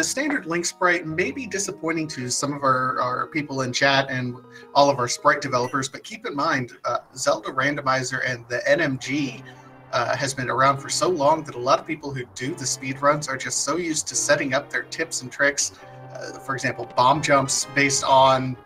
standard Link sprite may be disappointing to some of our people in chat and all of our sprite developers, but keep in mind, Zelda Randomizer and the NMG has been around for so long that a lot of people who do the speed runs are just so used to setting up their tips and tricks. For example, bomb jumps based on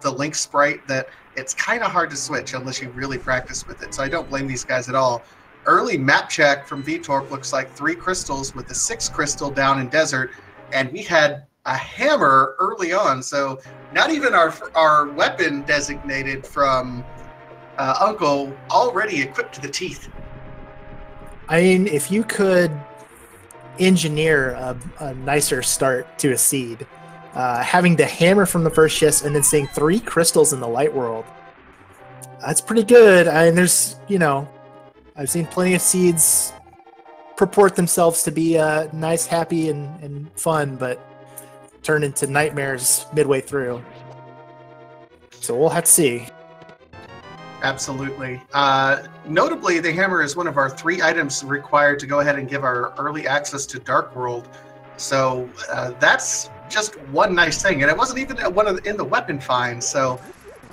the Link sprite, that it's kind of hard to switch unless you really practice with it. So I don't blame these guys at all. Early map check from Veetorp looks like 3 crystals with the 6th crystal down in desert, and we had a hammer early on. So not even our weapon designated from Uncle already equipped to the teeth. I mean, if you could engineer a nicer start to a seed, having the hammer from the first chest and then seeing 3 crystals in the light world, that's pretty good. I mean, there's, you know, I've seen plenty of seeds purport themselves to be nice, happy, and fun, but turn into nightmares midway through. So we'll have to see. Absolutely. Notably, the hammer is one of our 3 items required to go ahead and give our early access to Dark World. So that's just one nice thing. And it wasn't even in the weapon find. So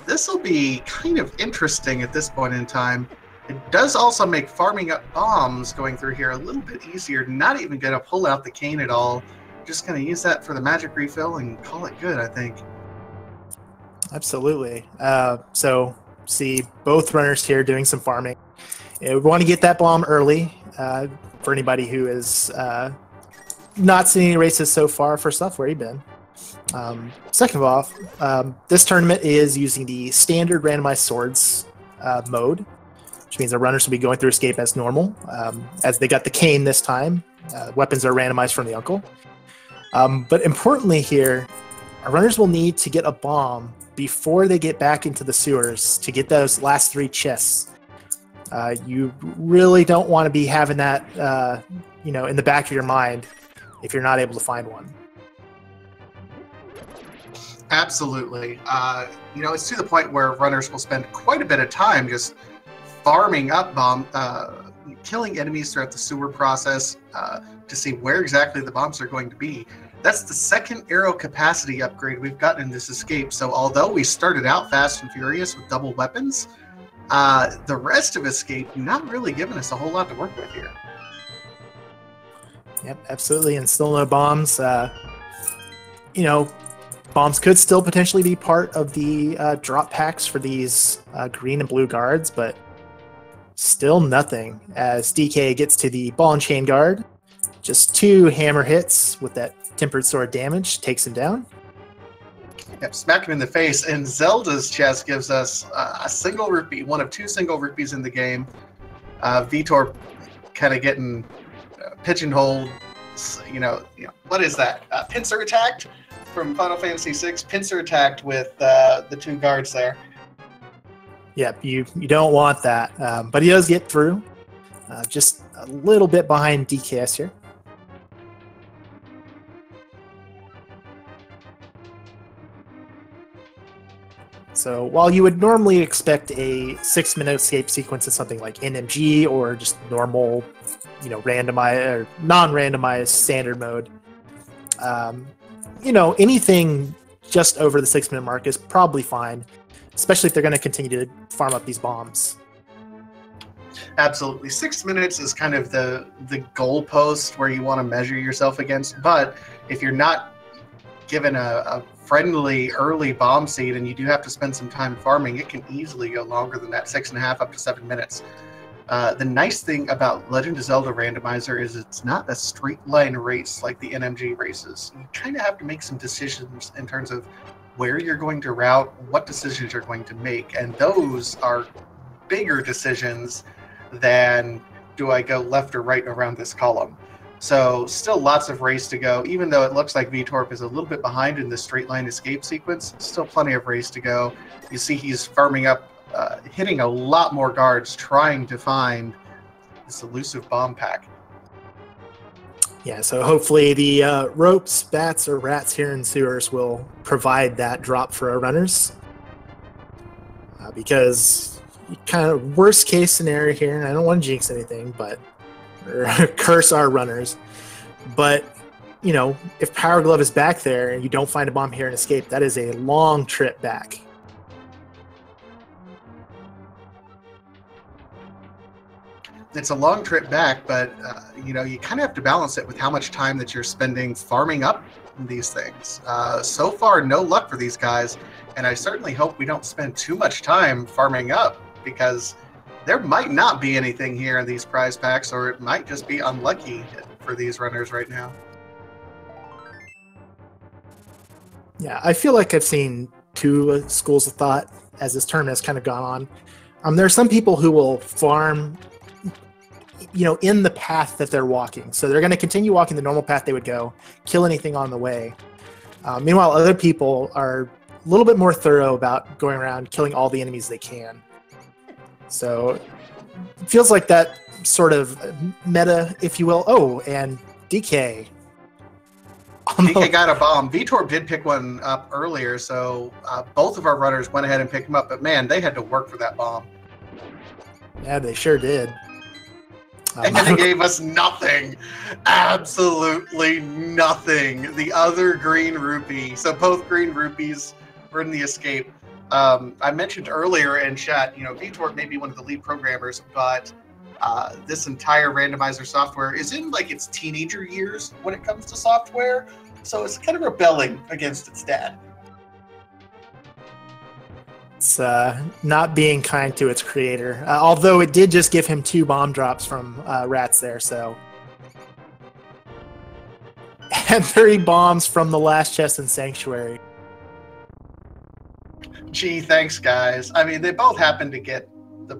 this will be kind of interesting at this point in time. It does also make farming up bombs going through here a little bit easier. Not even going to pull out the cane at all. Just going to use that for the magic refill and call it good, I think. Absolutely. So see both runners here doing some farming. We want to get that bomb early for anybody who is not seeing any races so far. First off, where you been? Second of all, this tournament is using the standard randomized swords mode, which means the runners will be going through escape as normal. As they got the cane this time, weapons are randomized from the uncle. But importantly here, our runners will need to get a bomb before they get back into the sewers to get those last 3 chests. You really don't want to be having that you know, in the back of your mind if you're not able to find one. Absolutely. You know, it's to the point where runners will spend quite a bit of time just farming up killing enemies throughout the sewer process to see where exactly the bombs are going to be. That's the 2nd arrow capacity upgrade we've gotten in this escape. So although we started out fast and furious with double weapons, the rest of escape not really giving us a whole lot to work with here. Yep, absolutely. And still no bombs. You know, bombs could still potentially be part of the drop packs for these green and blue guards, but still nothing as DK gets to the ball and chain guard. Just 2 hammer hits with that tempered sword damage takes him down. Yep, smack him in the face. And Zelda's chest gives us a single rupee, one of 2 single rupees in the game. Veetorp kind of getting pigeonholed. You know, what is that? Pincer attacked from Final Fantasy VI. Pincer attacked with the 2 guards there. Yep, you don't want that. But he does get through. Just a little bit behind DKS here. So while you would normally expect a 6-minute escape sequence in something like NMG or just normal, you know, randomized or non-randomized standard mode, you know, anything just over the 6-minute mark is probably fine, especially if they're going to continue to farm up these bombs. Absolutely. 6 minutes is kind of the goalpost where you want to measure yourself against, but if you're not given a friendly early bomb seed and you do have to spend some time farming, it can easily go longer than that, 6.5 up to 7 minutes. The nice thing about Legend of Zelda Randomizer is it's not a straight line race like the NMG races. You kind of have to make some decisions in terms of where you're going to route, what decisions you're going to make, and those are bigger decisions than do I go left or right around this column. So still lots of race to go, even though it looks like Veetorp is a little bit behind in the straight line escape sequence. Still plenty of race to go. You see he's farming up, hitting a lot more guards, trying to find this elusive bomb pack. Yeah, so hopefully the ropes, bats, or rats here in sewers will provide that drop for our runners. Because kind of worst case scenario here, and I don't want to jinx anything, but or curse our runners, but you know, if Power Glove is back there and you don't find a bomb here and escape, that is a long trip back. It's a long trip back, but you know, you kind of have to balance it with how much time that you're spending farming up these things. So far, no luck for these guys, and I certainly hope we don't spend too much time farming up, because there might not be anything here in these prize packs, or it might just be unlucky for these runners right now. Yeah, I feel like I've seen two schools of thought as this tournament has kind of gone on. There are some people who will farm, you know, in the path that they're walking. So they're going to continue walking the normal path they would go, kill anything on the way. Meanwhile, other people are a little bit more thorough about going around killing all the enemies they can. So it feels like that sort of meta, if you will. Oh, and DK. DK got a bomb. Veetorp did pick one up earlier, so both of our runners went ahead and picked him up. But man, they had to work for that bomb. Yeah, they sure did. And they gave us nothing. Absolutely nothing. The other green rupee. So both green rupees were in the escape. I mentioned earlier in chat, you know, Veetorp may be one of the lead programmers, but this entire randomizer software is in like its teenager years when it comes to software. So it's kind of rebelling against its dad. It's not being kind to its creator, although it did just give him 2 bomb drops from rats there, so. And 3 bombs from the last chest in Sanctuary. Gee, thanks, guys. I mean, they both happened to get the,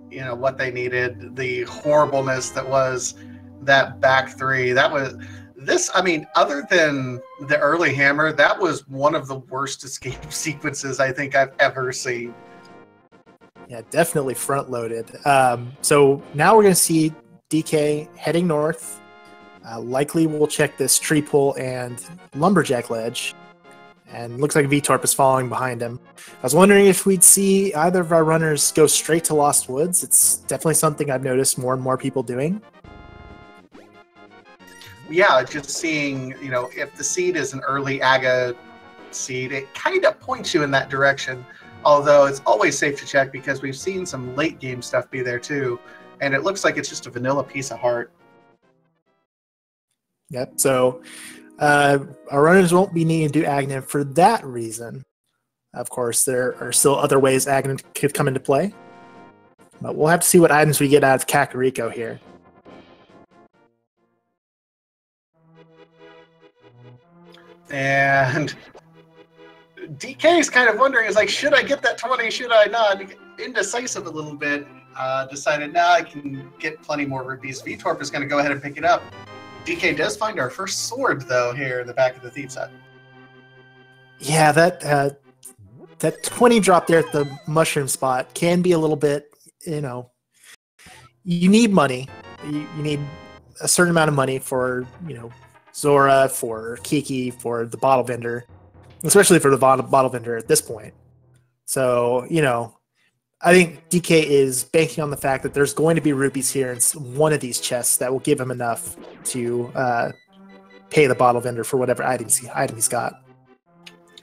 you know, what they needed. The horribleness that was that back 3. That was this. I mean, other than the early hammer, that was one of the worst escape sequences I think I've ever seen. Yeah, definitely front loaded. So now we're going to see DK heading north. Likely we'll check this tree pull and lumberjack ledge. And looks like Veetorp is following behind him. I was wondering if we'd see either of our runners go straight to Lost Woods. It's definitely something I've noticed more and more people doing. Yeah, just seeing, you know, if the seed is an early Aga seed, it kind of points you in that direction. Although it's always safe to check because we've seen some late game stuff be there too. And it looks like it's just a vanilla piece of heart. Yep, so our runners won't be needing to do Aghanim for that reason. Of course, there are still other ways Aghanim could come into play. But we'll have to see what items we get out of Kakariko here. And DK is kind of wondering, is like, should I get that 20? Should I not? Indecisive a little bit. Decided, nah, I can get plenty more rupees. Veetorp is going to go ahead and pick it up. DK does find our first sword, though, here in the back of the Thieves hut. Yeah, that 20 drop there at the mushroom spot can be a little bit, you know, you need money. You need a certain amount of money for, you know, Zora, for Kiki, for the bottle vendor, especially for the bottle vendor at this point. So, you know, I think DK is banking on the fact that there's going to be rupees here in one of these chests that will give him enough to pay the bottle vendor for whatever item he's got.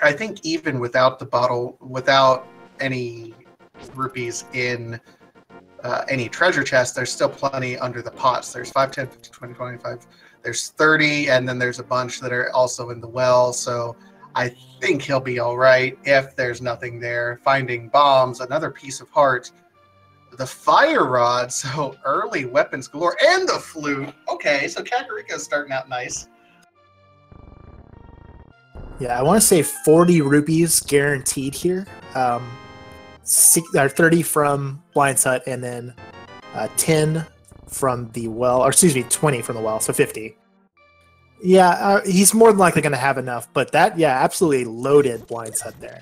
I think even without the bottle, without any rupees in any treasure chest, there's still plenty under the pots. There's 5, 10, 15, 20, 25. There's 30, and then there's a bunch that are also in the well. So I think he'll be all right if there's nothing there. Finding bombs, another piece of heart, the fire rod, so early weapons galore, and the flute. Okay, so Kakariko's starting out nice. Yeah, I want to say 40 rupees guaranteed here. 30 from Blind's Hut, and then 10 from the well, or excuse me, 20 from the well, so 50. Yeah, he's more than likely going to have enough, but that, yeah, absolutely loaded Blind's Hut there.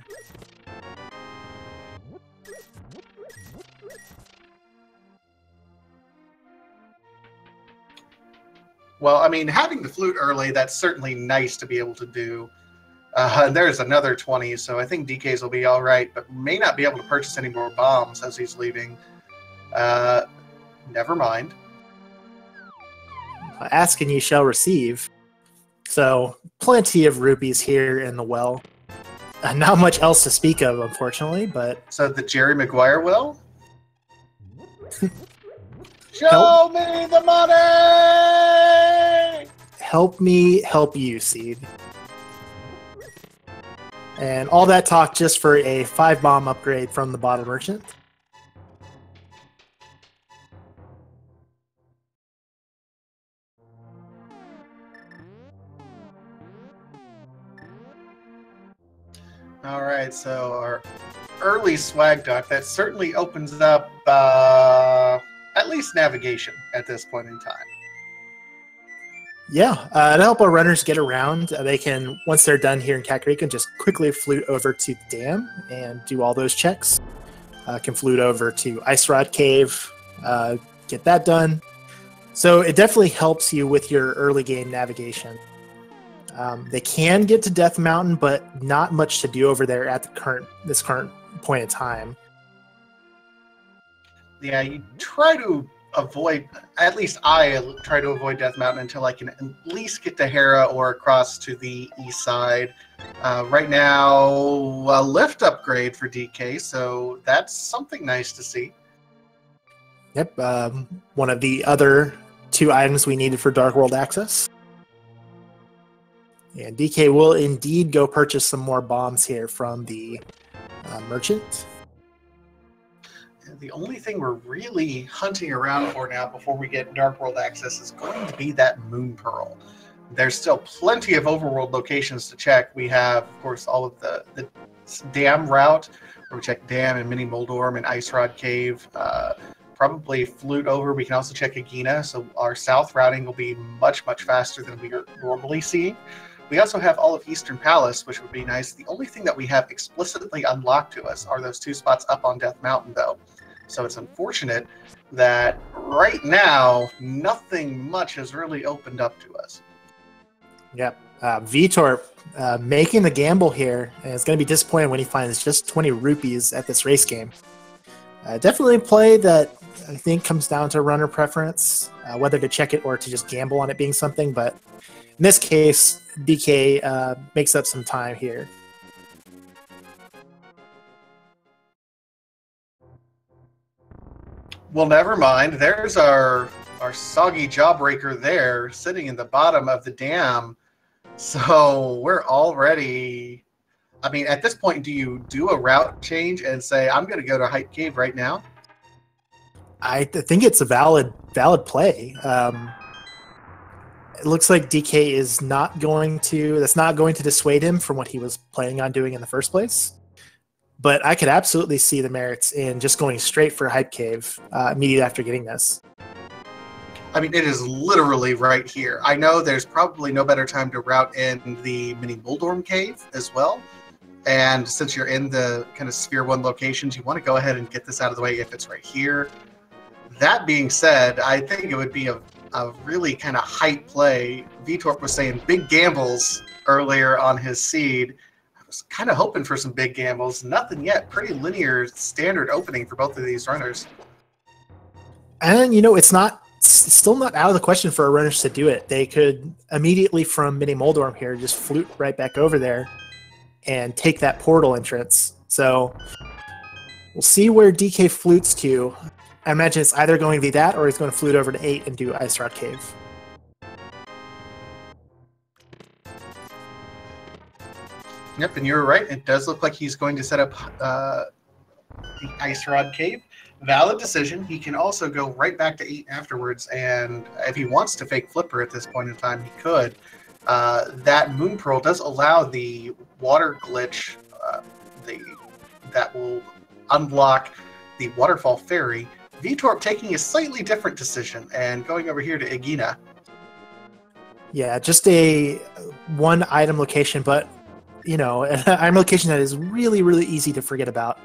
Well, I mean, having the flute early, that's certainly nice to be able to do. There's another 20, so I think DK's will be all right, but may not be able to purchase any more bombs as he's leaving. Never mind. Ask and ye shall receive. So plenty of rupees here in the well. Not much else to speak of, unfortunately, but... So the Jerry Maguire well? Show me the money! Help me help you, Seed. And all that talk just for a 5-bomb upgrade from the bottle merchant. All right, so our early swag duck, that certainly opens up at least navigation at this point in time. Yeah, to help our runners get around, they can, once they're done here in Kakariko, just quickly flute over to the dam and do all those checks. Can flute over to Ice Rod Cave, get that done. So it definitely helps you with your early game navigation. They can get to Death Mountain, but not much to do over there at this current point in time. Yeah, you try to avoid, at least I try to avoid Death Mountain until I can at least get to Hera or across to the east side. Right now, a lift upgrade for DK, so that's something nice to see. Yep, one of the other 2 items we needed for Dark World access. And DK will indeed go purchase some more bombs here from the merchant. The only thing we're really hunting around for now before we get Dark World access is going to be that Moon Pearl. There's still plenty of overworld locations to check. We have, of course, all of the dam route, where we check Dam and Mini Moldorm and Ice Rod Cave. Probably flute over. We can also check Agina, so our south routing will be much, much faster than we are normally seeing. We also have all of Eastern Palace, which would be nice. The only thing that we have explicitly unlocked to us are those 2 spots up on Death Mountain, though. So it's unfortunate that right now, nothing much has really opened up to us. Yep. Veetorp making the gamble here, and it's going to be disappointed when he finds just 20 rupees at this race game. Definitely a play that I think comes down to runner preference, whether to check it or to just gamble on it being something, but in this case, DK makes up some time here. Well, never mind. There's our soggy jawbreaker there, sitting in the bottom of the dam. So we're already... I mean, at this point, do you do a route change and say, I'm going to go to Hype Cave right now? I think it's a valid play. It looks like DK is not going to... That's not going to dissuade him from what he was planning on doing in the first place. But I could absolutely see the merits in just going straight for Hype Cave immediately after getting this. I mean, it is literally right here. I know there's probably no better time to route in the Mini Moldorm Cave as well. And since you're in the kind of Sphere 1 locations, you want to go ahead and get this out of the way if it's right here. That being said, I think it would be a really kind of hype play. Veetorp was saying big gambles earlier on his seed. Kind of hoping for some big gambles. Nothing yet. Pretty linear standard opening for both of these runners. And, it's still not out of the question for our runners to do it. They could immediately from Mini Moldorm here just flute right back over there and take that portal entrance. So we'll see where DK flutes to. I imagine it's either going to be that or he's going to flute over to 8 and do Ice Rod Cave. Yep, and you're right. It does look like he's going to set up the Ice Rod Cave. Valid decision. He can also go right back to 8 afterwards, and if he wants to fake Flipper at this point in time, he could. That Moon Pearl does allow the water glitch that will unlock the Waterfall Ferry. Veetorp taking a slightly different decision and going over here to Agina. Yeah, just a one item location, but an item location that is really, really easy to forget about.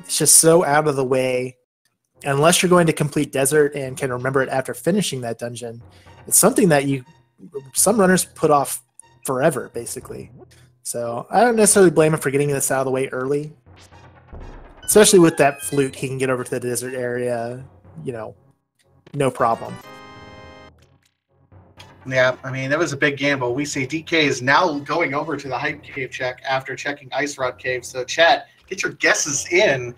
It's just so out of the way. Unless you're going to complete Desert and can remember it after finishing that dungeon, it's something that some runners put off forever, basically. So I don't necessarily blame him for getting this out of the way early. Especially with that flute, he can get over to the desert area, no problem. Yeah, I mean, that was a big gamble. We see DK is now going over to the Hype Cave check after checking Ice Rod Cave. So, chat, get your guesses in.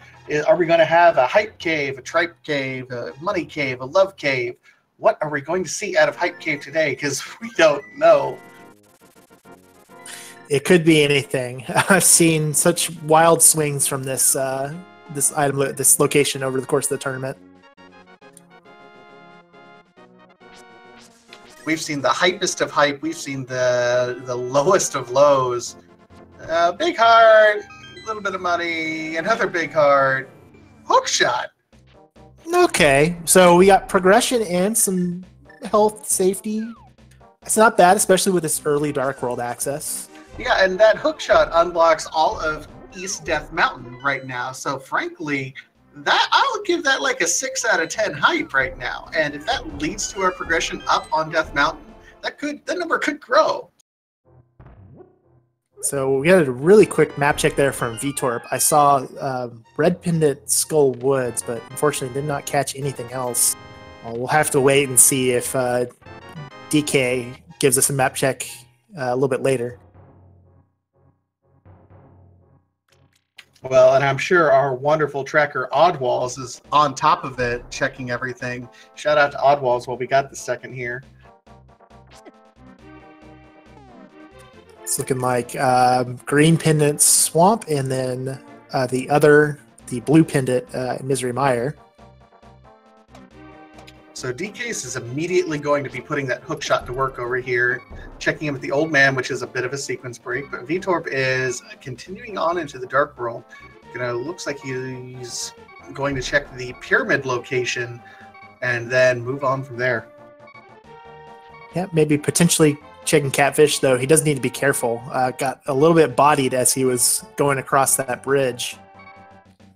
Are we going to have a Hype Cave, a Tripe Cave, a Money Cave, a Love Cave? What are we going to see out of Hype Cave today? Because we don't know. It could be anything. I've seen such wild swings from this this item, this location over the course of the tournament. We've seen the hypest of hype. We've seen the lowest of lows. Big heart, a little bit of money, another big heart, hook shot. Okay, so we got progression and some health safety. It's not bad, especially with this early Dark World access. Yeah, and that hook shot unlocks all of East Death Mountain right now. So frankly, that I'll give that like a 6 out of 10 hype right now. And if that leads to our progression up on Death Mountain, that number could grow. So we got a really quick map check there from Veetorp. I saw Red Pendant Skull Woods, but unfortunately did not catch anything else. We'll have to wait and see if DK gives us a map check a little bit later. Well, and I'm sure our wonderful tracker Oddwalls is on top of it, checking everything. Shout out to Oddwalls while we got the second here. It's looking like Green Pendant Swamp, and then the Blue Pendant Misery Mire. So DK's is immediately going to be putting that hook shot to work over here, checking in with the Old Man, which is a bit of a sequence break. But Veetorp is continuing on into the Dark World. Looks like he's going to check the Pyramid location and then move on from there. Yeah, maybe potentially checking Catfish, though. He does need to be careful. Got a little bit bodied as he was going across that bridge.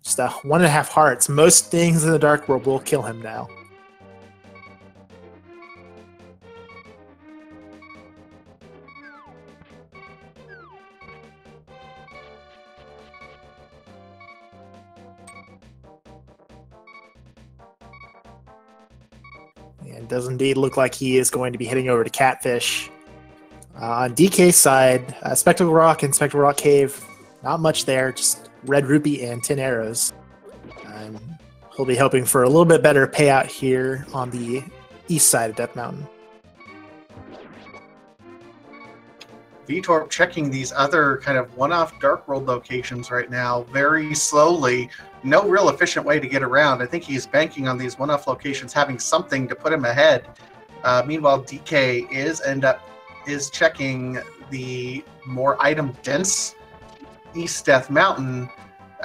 Just 1.5 hearts. Most things in the Dark World will kill him now. And does indeed look like he is going to be heading over to Catfish. On DK's side, Spectacle Rock and Spectacle Rock Cave, not much there, just Red Rupee and 10 arrows. He'll be hoping for a little bit better payout here on the east side of Death Mountain. Veetorp checking these other kind of one-off Dark World locations right now very slowly. No real efficient way to get around. I think he's banking on these one-off locations having something to put him ahead. Meanwhile, DK is checking the more item-dense East Death Mountain,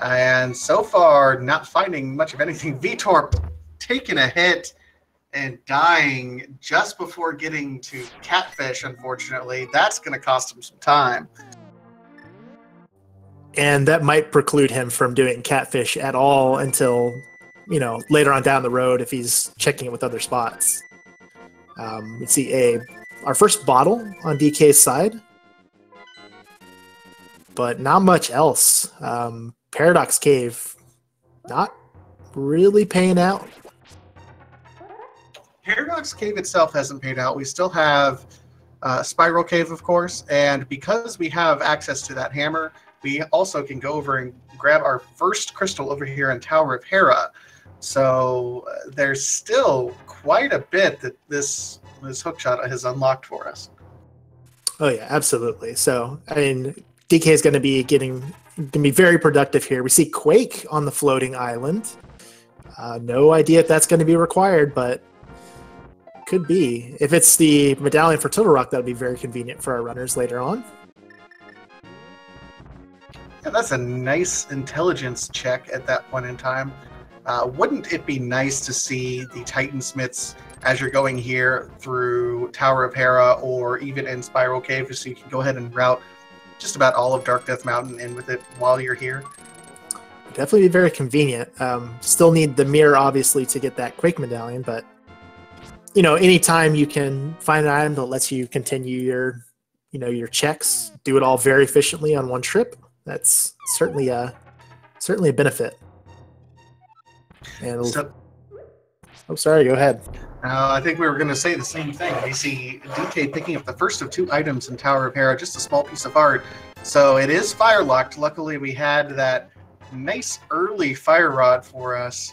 and so far not finding much of anything. Veetorp taking a hit and dying just before getting to Catfish, unfortunately. That's going to cost him some time. And that might preclude him from doing Catfish at all until, later on down the road if he's checking it with other spots. We see our first bottle on DK's side, but not much else. Paradox Cave, not really paying out. Paradox Cave itself hasn't paid out. We still have Spiral Cave, of course, and because we have access to that hammer, we also can go over and grab our first crystal over here in Tower of Hera. So there's still quite a bit that this hookshot has unlocked for us. Oh yeah, absolutely. So DK is going to be very productive here. We see Quake on the floating island. No idea if that's going to be required, but could be. If it's the medallion for Turtle Rock, that would be very convenient for our runners later on. Yeah, that's a nice intelligence check at that point in time. Wouldn't it be nice to see the Titansmiths as you're going here through Tower of Hera or even in Spiral Cave, so you can go ahead and route just about all of Dark Death Mountain in with it while you're here? Definitely be very convenient. Still need the mirror, obviously, to get that Quake medallion, but anytime you can find an item that lets you continue your checks, do it all very efficiently on one trip, that's certainly a benefit. And Oh, sorry. Go ahead. I think we were going to say the same thing. We see DK picking up the first of 2 items in Tower of Hera, just a small piece of art. So it is fire locked. Luckily, we had that nice early fire rod for us.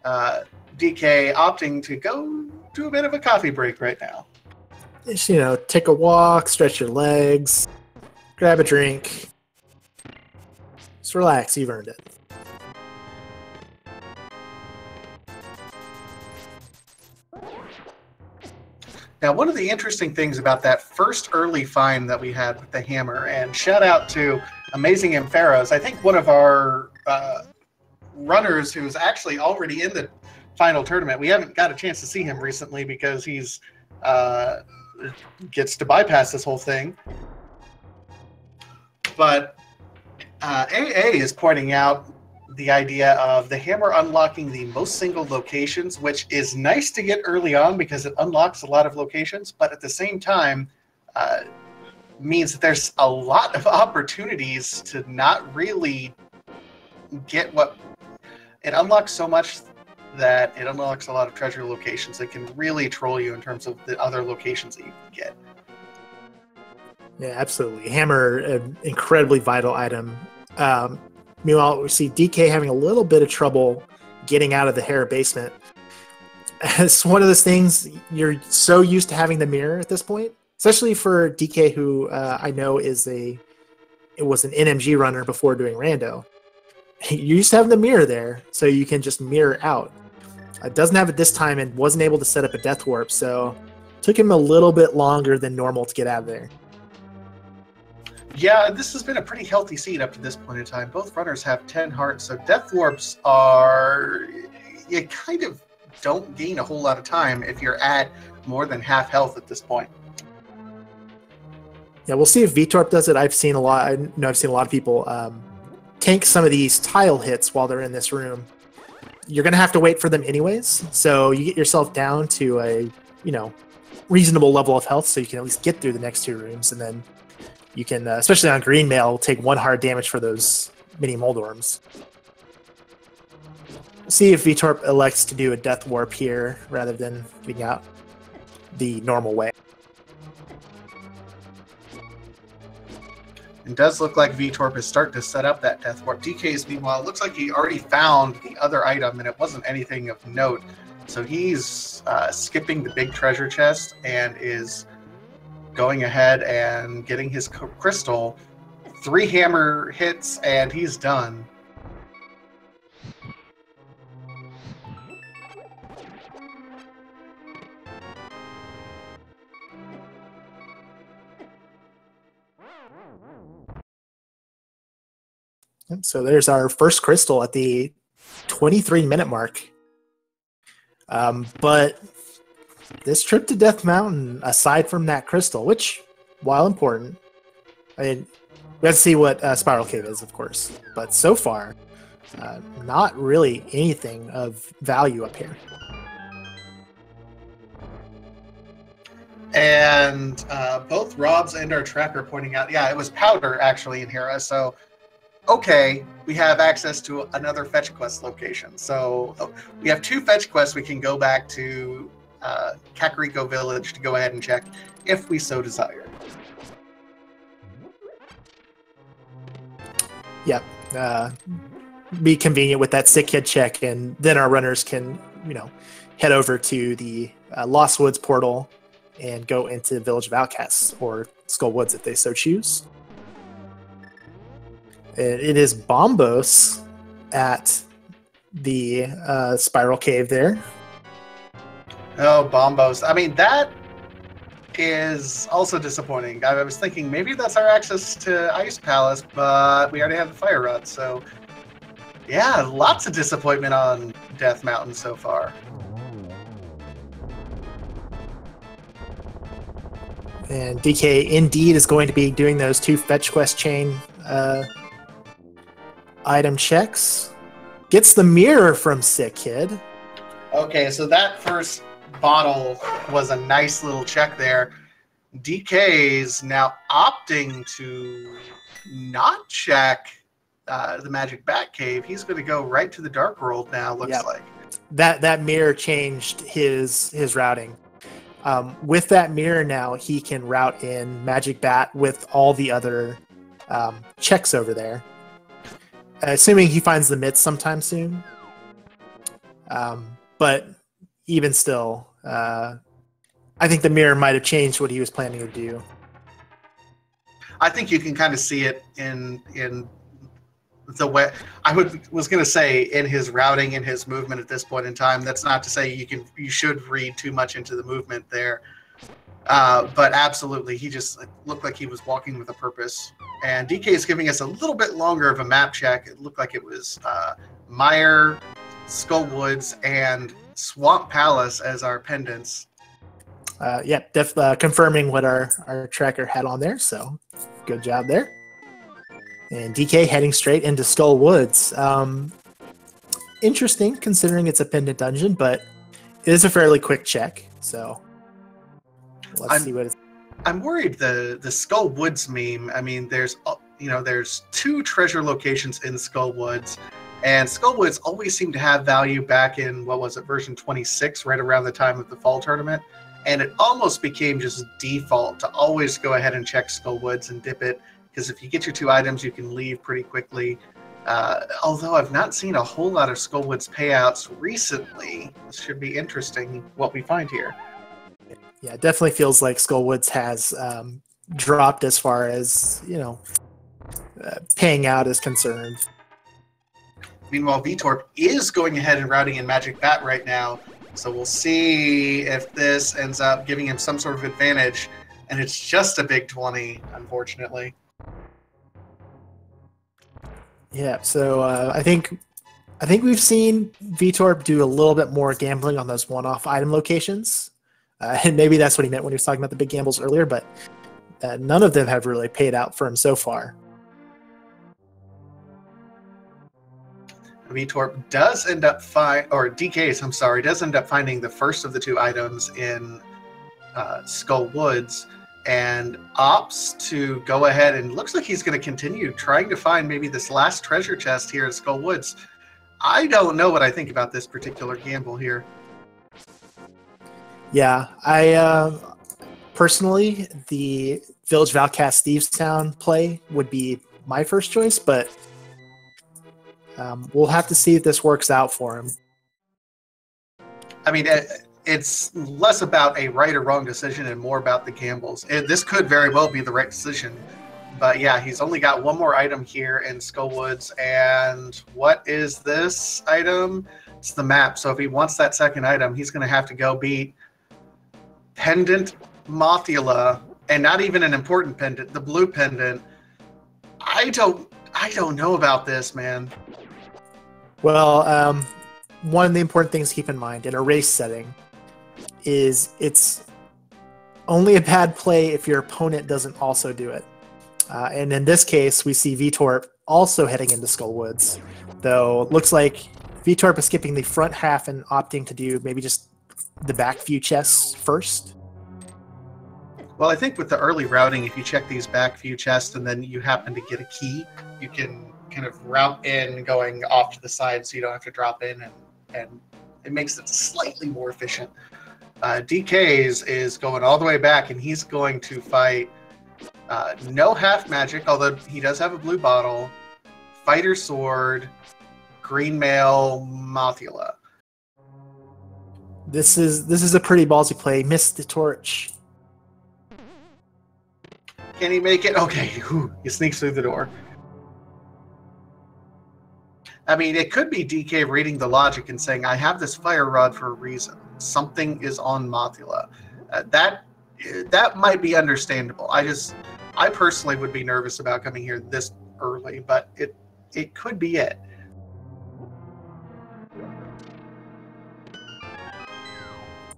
DK opting to go do a bit of a coffee break right now. Just, take a walk, stretch your legs, grab a drink. Just relax. You've earned it. Now, one of the interesting things about that first early find that we had with the hammer, and shout out to Amazing Ampharos, I think one of our runners who's actually already in the final tournament. We haven't got a chance to see him recently because he's gets to bypass this whole thing. But AA is pointing out the idea of the hammer unlocking the most single locations, which is nice to get early on because it unlocks a lot of locations, but at the same time means that there's a lot of opportunities to not really get what it unlocks. So much that it unlocks a lot of treasure locations that can really troll you in terms of the other locations that you can get. Yeah, absolutely. Hammer, an incredibly vital item. Meanwhile, we see DK having a little bit of trouble getting out of the Hera basement. It's one of those things, you're so used to having the mirror at this point, especially for DK, who I know was an NMG runner before doing Rando. You used to have the mirror there, so you can just mirror out. It doesn't have it this time and wasn't able to set up a death warp, so it took him a little bit longer than normal to get out of there. Yeah, this has been a pretty healthy seed up to this point in time. Both runners have 10 hearts, so death warps are... You kind of don't gain a whole lot of time if you're at more than half health at this point. Yeah, we'll see if Veetorp does it. I've seen a lot of people tank some of these tile hits while they're in this room. You're going to have to wait for them anyways, so you get yourself down to a, reasonable level of health so you can at least get through the next 2 rooms, and then you can, especially on green mail, take 1 hard damage for those mini Moldorms. We'll see if Veetorp elects to do a death warp here rather than getting out the normal way. It does look like Veetorp is starting to set up that death warp. DK's, meanwhile, looks like he already found the other item, and it wasn't anything of note. So he's skipping the big treasure chest and is going ahead and getting his crystal. 3 hammer hits, and he's done. So there's our first crystal at the 23-minute mark. But this trip to Death Mountain, aside from that crystal, which, while important, I mean, we have to see what Spiral Cave is, of course. But so far, not really anything of value up here. And both Robs and our tracker pointing out, yeah, it was powder actually in Hera. So, okay, we have access to another fetch quest location. So we have 2 fetch quests we can go back to Kakariko Village to go ahead and check if we so desire. Yep. Be convenient with that sick kid check, and then our runners can, head over to the Lost Woods portal and go into the Village of Outcasts, or Skull Woods if they so choose. It is Bombos at the Spiral Cave there. Oh, Bombos. I mean, that is also disappointing. I was thinking maybe that's our access to Ice Palace, but we already have the Fire Rod, so... Yeah, lots of disappointment on Death Mountain so far. And DK indeed is going to be doing those 2 fetch quest chain item checks. Gets the mirror from Sick Kid. Okay, so that first bottle was a nice little check there. DK's now opting to not check the Magic Bat Cave. He's going to go right to the Dark World now, looks like. that mirror changed his routing. With that mirror now, he can route in Magic Bat with all the other checks over there. Assuming he finds the mitts sometime soon. But even still, I think the mirror might have changed what he was planning to do. I think you can kind of see it in the way was going to say in his routing and his movement at this point in time. That's not to say you should read too much into the movement there, but absolutely, he just looked like he was walking with a purpose. And DK is giving us a little bit longer of a map check. It looked like it was Mire, Skull Woods, and Swamp Palace as our pendants. Confirming what our tracker had on there, so good job there. And DK heading straight into Skull Woods. Interesting, considering it's a pendant dungeon, but it is a fairly quick check, so let's see what it's... I'm worried the Skull Woods meme. I mean, there's 2 treasure locations in Skull Woods, and Skull Woods always seemed to have value back in, what was it, version 26, right around the time of the fall tournament. And it almost became just default to always go ahead and check Skull Woods and dip it, because if you get your 2 items, you can leave pretty quickly. Although I've not seen a whole lot of Skull Woods payouts recently. This should be interesting what we find here. Yeah, it definitely feels like Skull Woods has dropped as far as, paying out is concerned. Meanwhile, Veetorp is going ahead and routing in Magic Bat right now. So we'll see if this ends up giving him some sort of advantage. And it's just a big 20, unfortunately. Yeah, so I think we've seen Veetorp do a little bit more gambling on those one-off item locations. And maybe that's what he meant when he was talking about the big gambles earlier, but none of them have really paid out for him so far. Veetorp does end up does end up finding the first of the 2 items in Skull Woods, and opts to go ahead and looks like he's going to continue trying to find maybe this last treasure chest here at Skull Woods. I don't know what I think about this particular gamble here. Yeah, I personally, the Village of Outcast Thieves Town play would be my first choice, but we'll have to see if this works out for him. I mean, it's less about a right or wrong decision and more about the gambles. This could very well be the right decision. But yeah, he's only got 1 more item here in Skull Woods. And what is this item? It's the map. So if he wants that second item, he's going to have to go beat Pendant Mothula, and not even an important pendant, the blue pendant. I don't know about this, man. Well, one of the important things to keep in mind in a race setting is it's only a bad play if your opponent doesn't also do it. And in this case, we see Veetorp also heading into Skull Woods, though it looks like Veetorp is skipping the front half and opting to do maybe just the back few chests first. Well, I think with the early routing, if you check these back few chests and then you happen to get a key, you can kind of route in going off to the side so you don't have to drop in, and it makes it slightly more efficient. dKs is going all the way back, and he's going to fight no half magic, although he does have a blue bottle, fighter sword, green mail, Mothula. This is a pretty ballsy play. Missed the torch. Can he make it? Okay, he sneaks through the door. I mean, it could be DK reading the logic and saying, I have this fire rod for a reason. Something is on Mothula. That might be understandable. I personally would be nervous about coming here this early, but it could be it.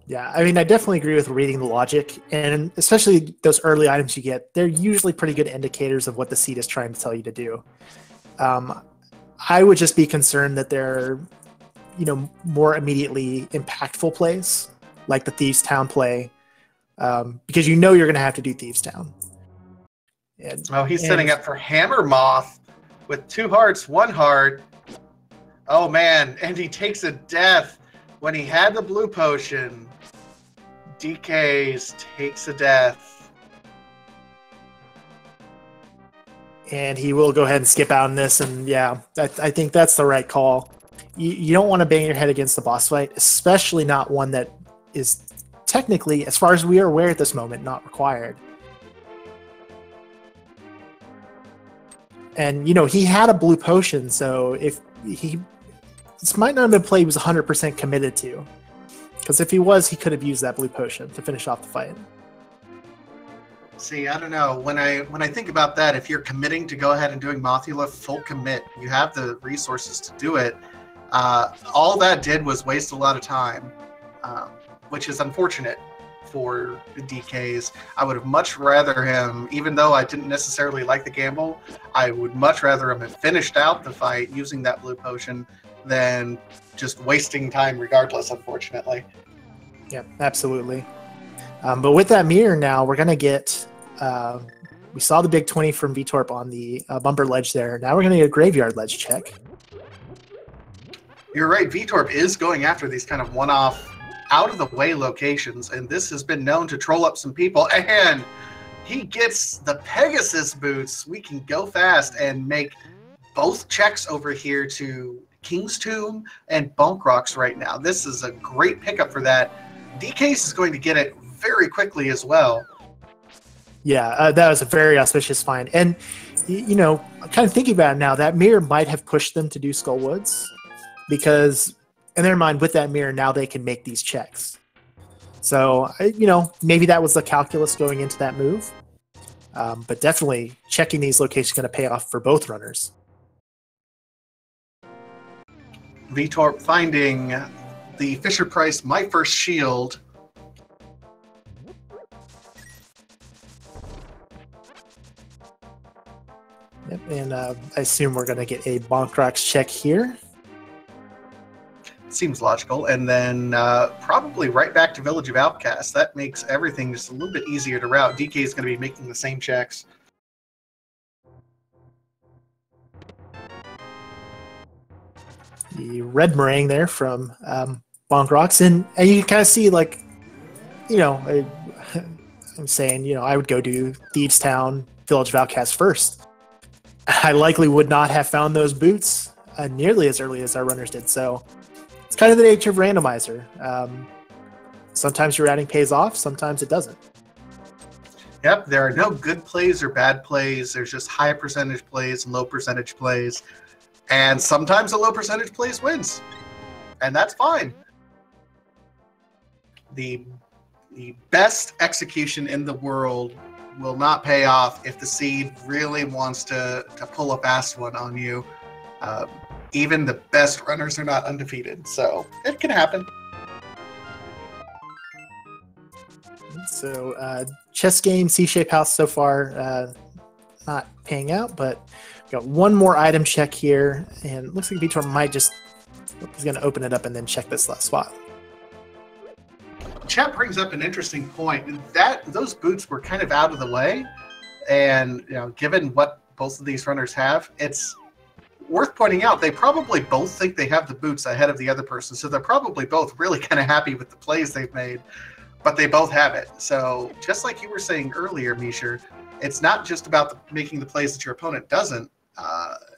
Yeah, I mean, I definitely agree with reading the logic, and especially those early items you get, they're usually pretty good indicators of what the seed is trying to tell you to do. I would just be concerned that they're, more immediately impactful plays, like the Thieves Town play, because you're going to have to do Thieves Town. He's setting up for Hammer Moth with 2 hearts, 1 heart. Oh man, and he takes a death. when he had the blue potion, dKs takes a death. And he will go ahead and skip out on this, and yeah, I think that's the right call. You don't want to bang your head against the boss fight, especially not one that is technically, as far as we are aware at this moment, not required. And, you know, he had a blue potion, so if this might not have been a play he was 100% committed to. Because if he was, he could have used that blue potion to finish off the fight. See, I don't know. When I think about that, if you're committing to go ahead and doing Mothula, full commit. You have the resources to do it. All that did was waste a lot of time, which is unfortunate for the dKs. I would have much rather him, even though I didn't necessarily like the gamble, I would much rather him have finished out the fight using that blue potion than just wasting time regardless, unfortunately. Yeah, absolutely. But with that mirror now, we're going to get... we saw the big 20 from Veetorp on the bumper ledge there. Now we're going to get a graveyard ledge check. You're right, Veetorp is going after these kind of one-off, out-of-the-way locations, and this has been known to troll up some people, and he gets the Pegasus boots. We can go fast and make both checks over here to King's Tomb and Bonk Rocks right now. This is a great pickup for that. dKs is going to get it very quickly as well. Yeah, that was a very auspicious find. And, you know, kind of thinking about it now, that mirror might have pushed them to do Skull Woods, because in their mind, with that mirror, now they can make these checks. So, you know, maybe that was the calculus going into that move. But definitely checking these locations is going to pay off for both runners. Veetorp finding the Fisher Price My First Shield. Yep, and I assume we're going to get a Bonk Rocks check here. Seems logical. And then probably right back to Village of Outcasts. That makes everything just a little bit easier to route. DK is going to be making the same checks. The red meringue there from Bonk Rocks. And you can kind of see, like, you know, I'm saying, you know, I would go to Thieves Town, Village of Outcasts first. I likely would not have found those boots nearly as early as our runners did. So it's kind of the nature of Randomizer. Sometimes your routing pays off, sometimes it doesn't. Yep, there are no good plays or bad plays. There's just high percentage plays and low percentage plays. And sometimes a low percentage plays wins. And that's fine. The best execution in the world will not pay off if the seed really wants to pull a fast one on you. Even the best runners are not undefeated, so it can happen. So chess game, C-shape house so far not paying out, but we got one more item check here, and it looks like Veetorp might just, he's going to open it up and then check this last spot. Chat brings up an interesting point. That those boots were kind of out of the way, and you know, given what both of these runners have, it's worth pointing out they probably both think they have the boots ahead of the other person, so they're probably both really kind of happy with the plays they've made, but they both have it. So just like you were saying earlier, Misher, it's not just about making the plays that your opponent doesn't.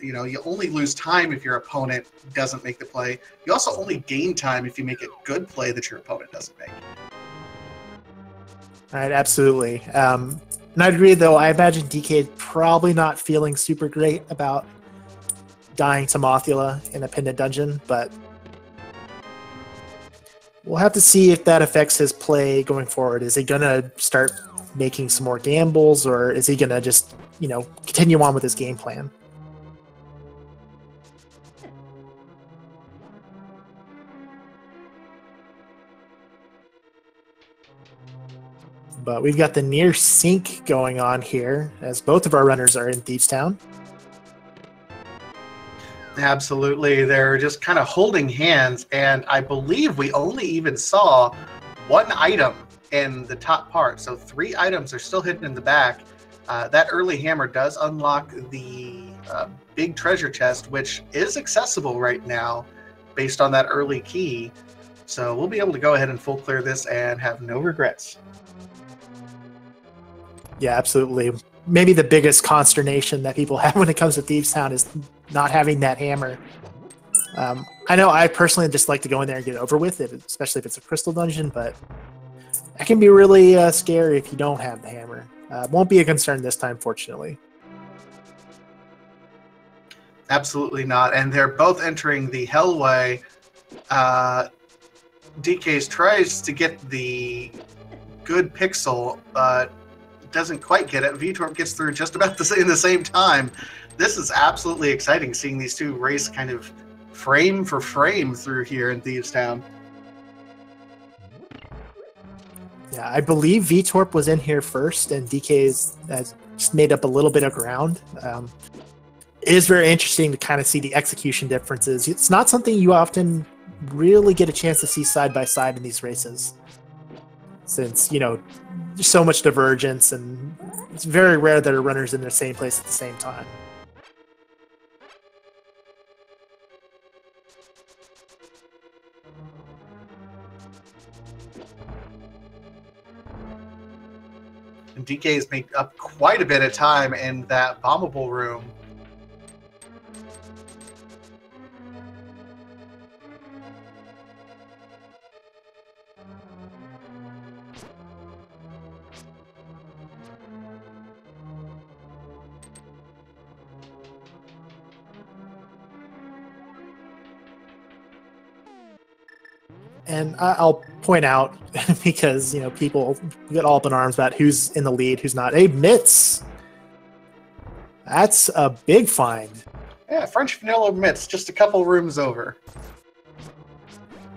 You know, you only lose time if your opponent doesn't make the play. You also only gain time if you make a good play that your opponent doesn't make. All right, absolutely. And I agree, though. I imagine DK probably not feeling super great about dying to Mothula in a Pendant Dungeon, but we'll have to see if that affects his play going forward. Is he going to start making some more gambles, or is he going to just, you know, continue on with his game plan? But we've got the near sync going on here, as both of our runners are in Thieves Town. Absolutely. They're just kind of holding hands, and I believe we only even saw one item in the top part. So 3 items are still hidden in the back. That early hammer does unlock the big treasure chest, which is accessible right now based on that early key. So we'll be able to go ahead and full clear this and have no regrets. Yeah, absolutely. Maybe the biggest consternation that people have when it comes to Thieves Town is not having that hammer. I know I personally just like to go in there and get it over with, especially if it's a crystal dungeon, but that can be really scary if you don't have the hammer. Won't be a concern this time, fortunately. Absolutely not. And they're both entering the Hellway. dKs tries to get the good pixel, but doesn't quite get it. Veetorp gets through just about in the same time. This is absolutely exciting, seeing these two race kind of frame for frame through here in Thieves Town. Yeah, I believe Veetorp was in here first, and dKs has just made up a little bit of ground. It is very interesting to kind of see the execution differences. It's not something you often really get a chance to see side by side in these races, since, you know, there's so much divergence, and it's very rare that a runner's in the same place at the same time. And dKs made up quite a bit of time in that bombable room. And I'll point out, because, you know, people get all up in arms about who's in the lead, who's not. Hey, Mitts! That's a big find. Yeah, French vanilla Mitts, just a couple rooms over.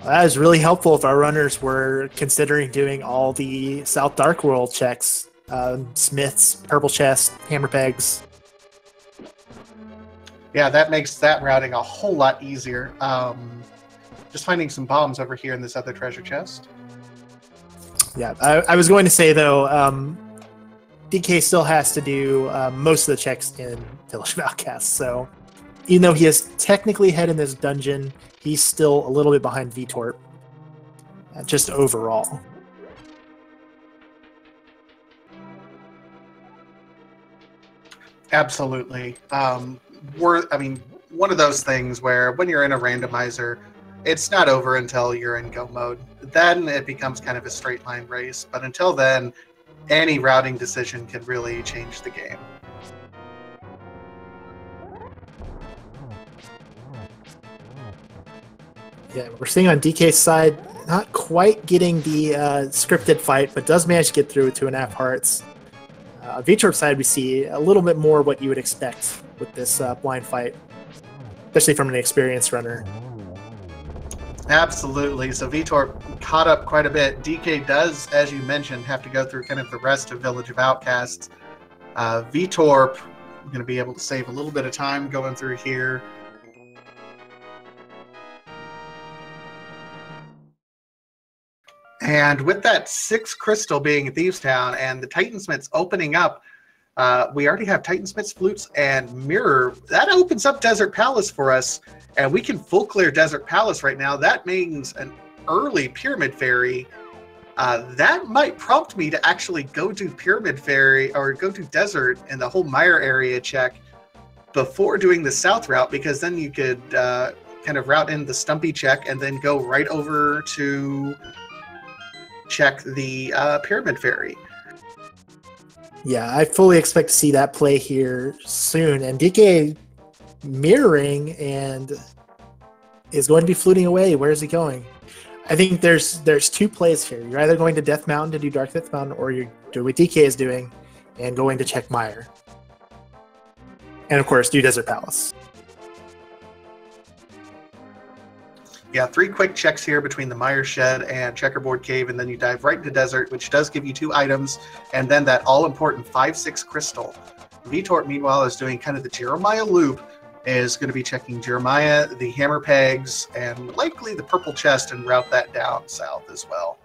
That is really helpful if our runners were considering doing all the South Dark World checks. Smiths, Purple Chest, Hammer Pegs. Yeah, that makes that routing a whole lot easier. Just finding some bombs over here in this other treasure chest. Yeah, I was going to say, though, dK still has to do most of the checks in Village of Outcasts, so even though he is technically ahead in this dungeon, he's still a little bit behind Veetorp, just overall. Absolutely. One of those things where when you're in a randomizer, it's not over until you're in go mode. Then it becomes kind of a straight line race. But until then, any routing decision can really change the game. Yeah, we're seeing on DK's side, not quite getting the scripted fight, but does manage to get through to 2.5 hearts. On Veetorp's side, we see a little bit more what you would expect with this blind fight, especially from an experienced runner. Absolutely. So Veetorp caught up quite a bit. DK does, as you mentioned, have to go through kind of the rest of Village of Outcasts. Veetorp going to be able to save a little bit of time going through here. And with that 6 crystal being Thieves Town and the Titansmiths opening up, we already have Titansmiths, Flutes, and Mirror. That opens up Desert Palace for us, and we can full clear Desert Palace right now. That means an early Pyramid Fairy. That might prompt me to actually go do Pyramid Fairy or go to Desert and the whole Mire area check before doing the South route, because then you could kind of route in the Stumpy check and then go right over to check the Pyramid Fairy. Yeah, I fully expect to see that play here soon. And DK mirroring and is going to be fluting away. Where is he going? I think there's 2 plays here. You're either going to Death Mountain to do Dark Death Mountain, or you're doing what DK is doing and going to check Mire. And of course, do Desert Palace. Yeah, 3 quick checks here between the Mire Shed and Checkerboard Cave, and then you dive right into Desert, which does give you 2 items, and then that all-important 5/6 crystal. Veetorp, meanwhile, is doing kind of the Jeremiah loop, is going to be checking Jeremiah, the Hammer Pegs, and likely the Purple Chest, and route that down south as well.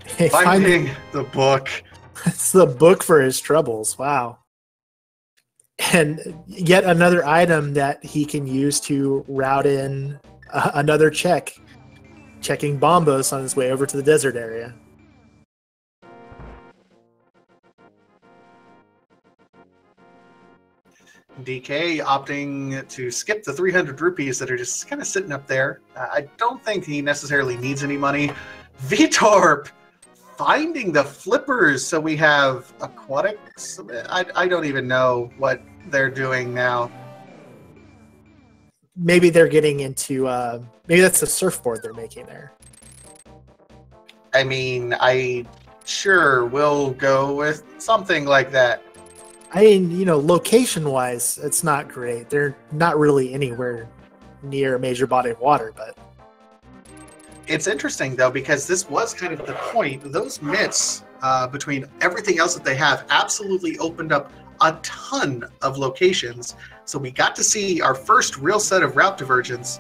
Hey, finding the book. It's the book for his troubles. Wow. And yet another item that he can use to route in another checking Bombos on his way over to the desert area. DK opting to skip the 300 rupees that are just kind of sitting up there. I don't think he necessarily needs any money. Veetorp finding the flippers, so we have aquatics. I don't even know what they're doing now. Maybe they're getting into, maybe that's the surfboard they're making there. I mean, I sure will go with something like that. I mean, location-wise, it's not great. They're not really anywhere near a major body of water, but... It's interesting, though, because this was kind of the point. Those mitts, between everything else that they have, absolutely opened up a ton of locations. So we got to see our first real set of route divergence.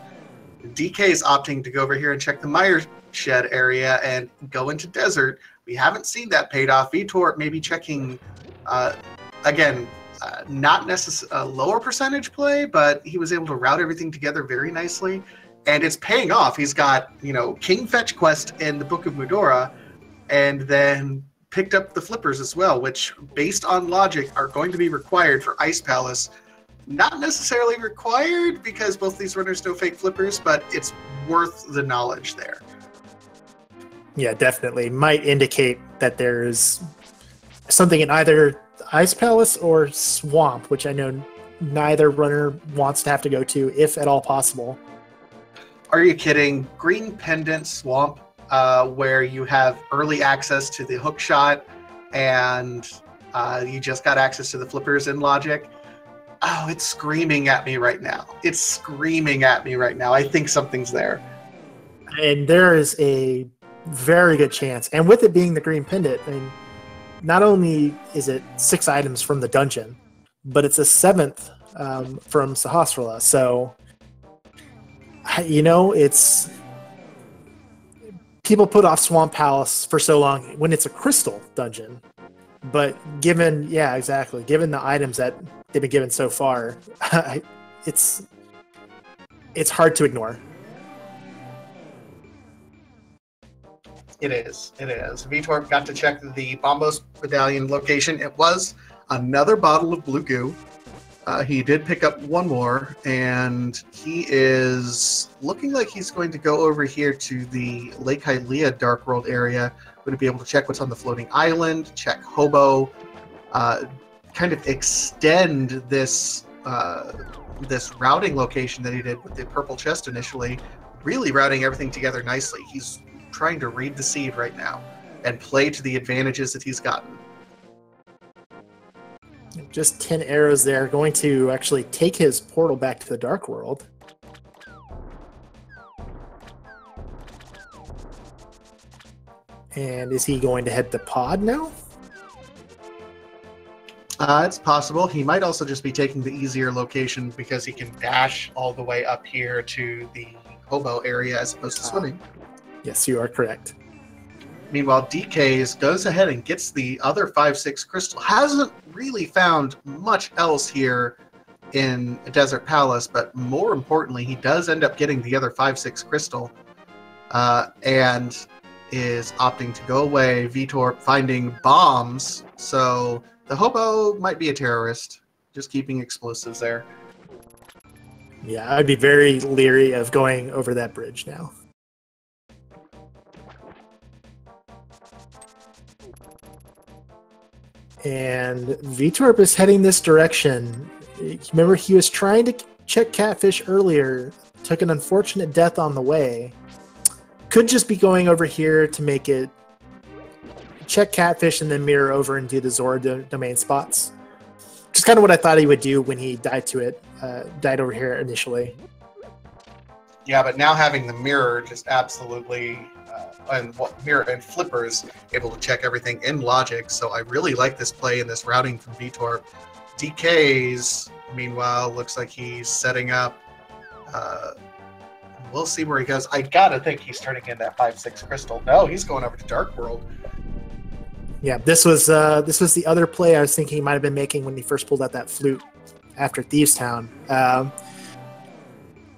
DK is opting to go over here and check the mire shed area and go into desert. We haven't seen that paid off. Veetorp maybe checking... Again, not necessarily a lower percentage play, but he was able to route everything together very nicely, and it's paying off. He's got, King Fetch quest in the Book of Mudora, and then picked up the flippers as well, which, based on logic, are going to be required for Ice Palace. Not necessarily required, because both these runners know fake flippers, but it's worth the knowledge there. Yeah, definitely. Might indicate that there's something in either Ice Palace or Swamp, which I know neither runner wants to have to go to, if at all possible. Are you kidding? Green Pendant Swamp, where you have early access to the hook shot, and you just got access to the flippers in Logic. Oh, it's screaming at me right now. It's screaming at me right now. I think something's there. And there is a very good chance, and with it being the Green Pendant, I mean, not only is it 6 items from the dungeon, but it's a 7th from Sahasrara. So, it's... People put off Swamp Palace for so long when it's a crystal dungeon. But given the items that they've been given so far, it's hard to ignore. It is. Veetorp got to check the Bombos medallion location. It was another bottle of blue goo. He did pick up one more, and he is looking like he's going to go over here to the Lake Hylia Dark World area. Going to be able to check what's on the floating island, check Hobo, kind of extend this this routing location that he did with the purple chest initially, really routing everything together nicely. He's trying to read the seed right now and play to the advantages that he's gotten. Just 10 arrows there, going to actually take his portal back to the Dark World. And is he going to head to Pod now? It's possible. He might also just be taking the easier location because he can dash all the way up here to the Hobo area as opposed to swimming. Yes, you are correct. Meanwhile, DKs goes ahead and gets the other 5/6 crystal. Hasn't really found much else here in Desert Palace, but more importantly, he does end up getting the other 5/6 crystal and is opting to go away. Veetorp finding bombs, so the Hobo might be a terrorist, just keeping explosives there. Yeah, I'd be very leery of going over that bridge now. And Veetorp is heading this direction. Remember, he was trying to check Catfish earlier, took an unfortunate death on the way. Could just be going over here to make it check Catfish and then mirror over and do the Zora domain spots. Just kind of what I thought he would do when he died over here initially. Yeah, but now having the mirror just absolutely... mirror and flippers able to check everything in Logic, so I really like this play and this routing from Veetorp. DKs, meanwhile, looks like he's setting up. We'll see where he goes. I gotta think he's turning in that 5/6 crystal. No, he's going over to Dark World. Yeah, this was the other play I was thinking he might have been making when he first pulled out that flute after Thieves Town.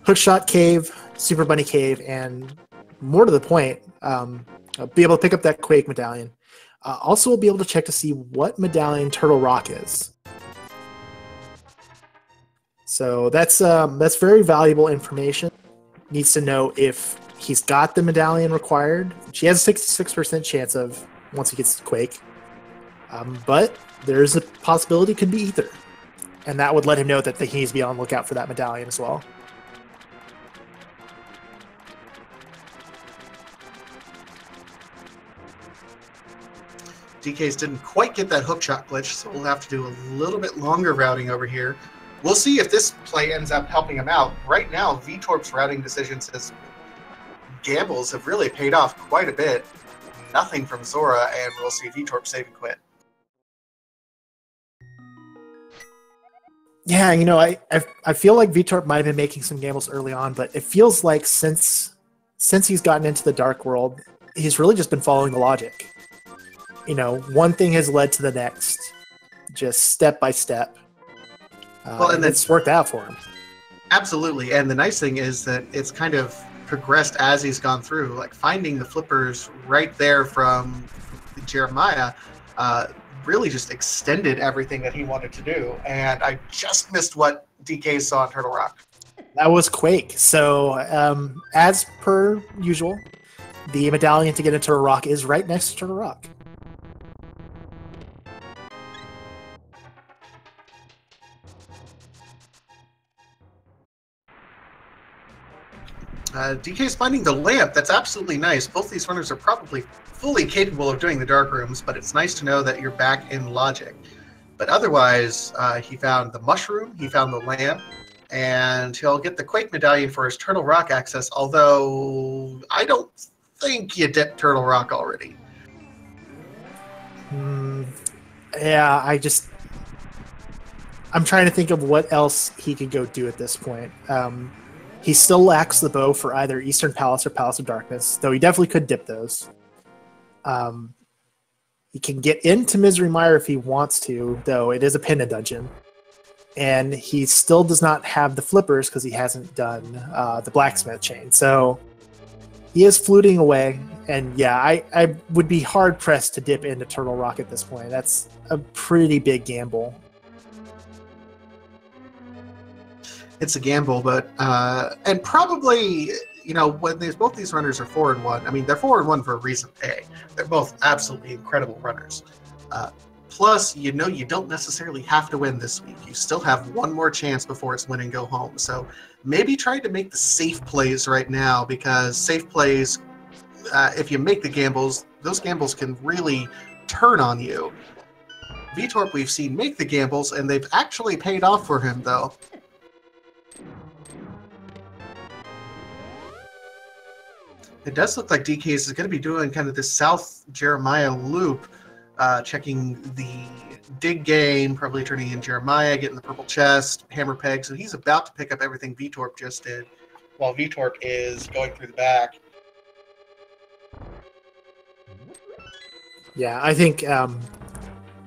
Hookshot Cave, Super Bunny Cave, and more to the point, be able to pick up that Quake medallion. Also, we'll be able to check to see what medallion Turtle Rock is. So that's very valuable information. Needs to know if he's got the medallion required, which he has a 66% chance of once he gets to Quake. But there's a possibility it could be Ether. And that would let him know that he needs to be on the lookout for that medallion as well. dKs didn't quite get that hookshot glitch, so we'll have to do a little bit longer routing over here. We'll see if this play ends up helping him out. Right now, Veetorp's routing decisions, his gambles have really paid off quite a bit. Nothing from Zora, and we'll see Veetorp save and quit. Yeah, you know, I feel like Veetorp might have been making some gambles early on, but it feels like since he's gotten into the Dark World, he's really just been following the logic. You know, one thing has led to the next, just step by step. Well, and it's worked out for him. Absolutely, and the nice thing is that it's kind of progressed as he's gone through. Like finding the flippers right there from Jeremiah really just extended everything that he wanted to do. And I just missed what DK saw on Turtle Rock. That was Quake. So as per usual, the medallion to get into Turtle Rock is right next to Turtle Rock. DK's finding the lamp. That's absolutely nice. Both these runners are probably fully capable of doing the dark rooms, but it's nice to know that you're back in logic. But otherwise, he found the mushroom, he found the lamp, and he'll get the Quake medallion for his Turtle Rock access, although I don't think you dipped Turtle Rock already. Yeah, I'm trying to think of what else he could go do at this point. He still lacks the bow for either Eastern Palace or Palace of Darkness, though he definitely could dip those. He can get into Misery Mire if he wants to, though it is a Pinna dungeon. And he still does not have the flippers because he hasn't done the blacksmith chain. So he is fluting away. And yeah, I would be hard-pressed to dip into Turtle Rock at this point. That's a pretty big gamble. It's a gamble, but and probably, you know, when both these runners are 4-1, I mean, they're 4-1 for a reason. They're both absolutely incredible runners. Plus, you know, you don't necessarily have to win this week. You still have one more chance before it's win and go home. So maybe try to make the safe plays right now, because safe plays, if you make the gambles, those gambles can really turn on you. Veetorp, we've seen make the gambles, and they've actually paid off for him, though. It does look like dKs is going to be doing kind of this South Jeremiah loop, checking the dig game, probably turning in Jeremiah, getting the purple chest, hammer peg. So he's about to pick up everything Veetorp just did, while Veetorp is going through the back. Yeah, I think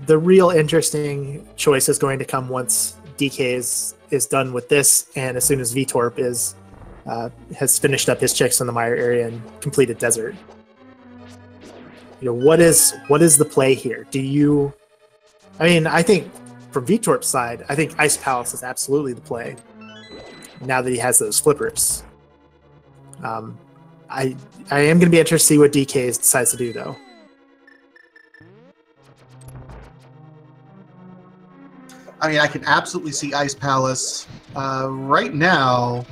the real interesting choice is going to come once dK is done with this, and as soon as Veetorp has finished up his checks in the Mire area and completed Desert. You know, what is the play here? I think from Veetorp's side, I think Ice Palace is absolutely the play. Now that he has those flippers. I am going to be interested to see what DK decides to do, though. I mean, I can absolutely see Ice Palace. Right now,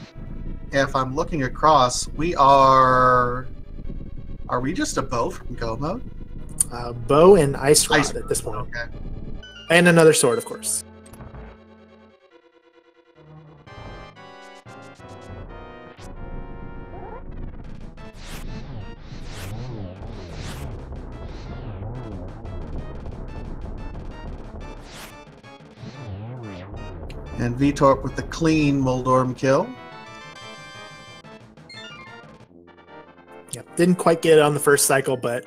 if I'm looking across, are we just a bow from Go mode? Bow and Ice Rod at this point. Okay. And another sword, of course. And Veetorp with the clean Moldorm kill. Yep, didn't quite get it on the first cycle, but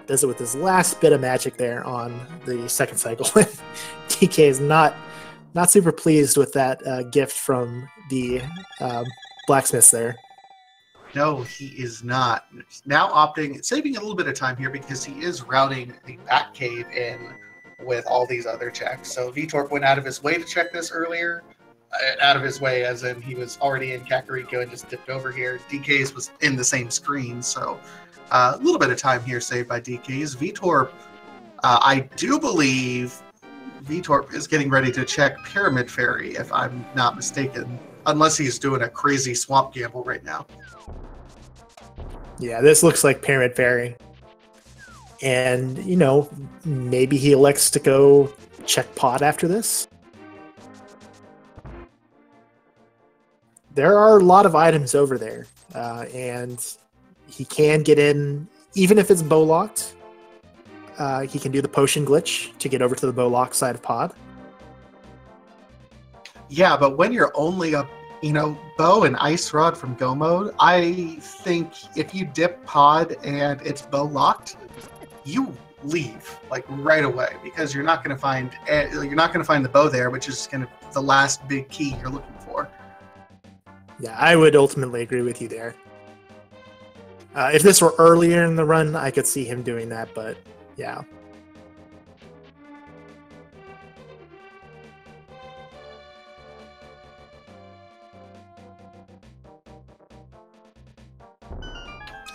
does it with his last bit of magic there on the second cycle. DK is not not super pleased with that gift from the blacksmiths there. No, he is not. Now saving a little bit of time here because he is routing the back cave in with all these other checks. So Veetorp went out of his way to check this earlier. Out of his way, as in he was already in Kakariko and just dipped over here. dKs was in the same screen, so a little bit of time here saved by dKs. Veetorp, I do believe Veetorp is getting ready to check Pyramid Fairy, if I'm not mistaken, unless he's doing a crazy swamp gamble right now. Yeah, this looks like Pyramid Fairy. And, you know, maybe he elects to go check Pod after this. There are a lot of items over there, and he can get in, even if it's bow locked. He can do the potion glitch to get over to the bow lock side of Pod. Yeah, but when you're only a bow and ice rod from go mode, I think if you dip Pod and it's bow locked, you leave like right away because you're not going to find the bow there, which is kind of the last big key you're looking for. Yeah, I would ultimately agree with you there. If this were earlier in the run, I could see him doing that, but yeah.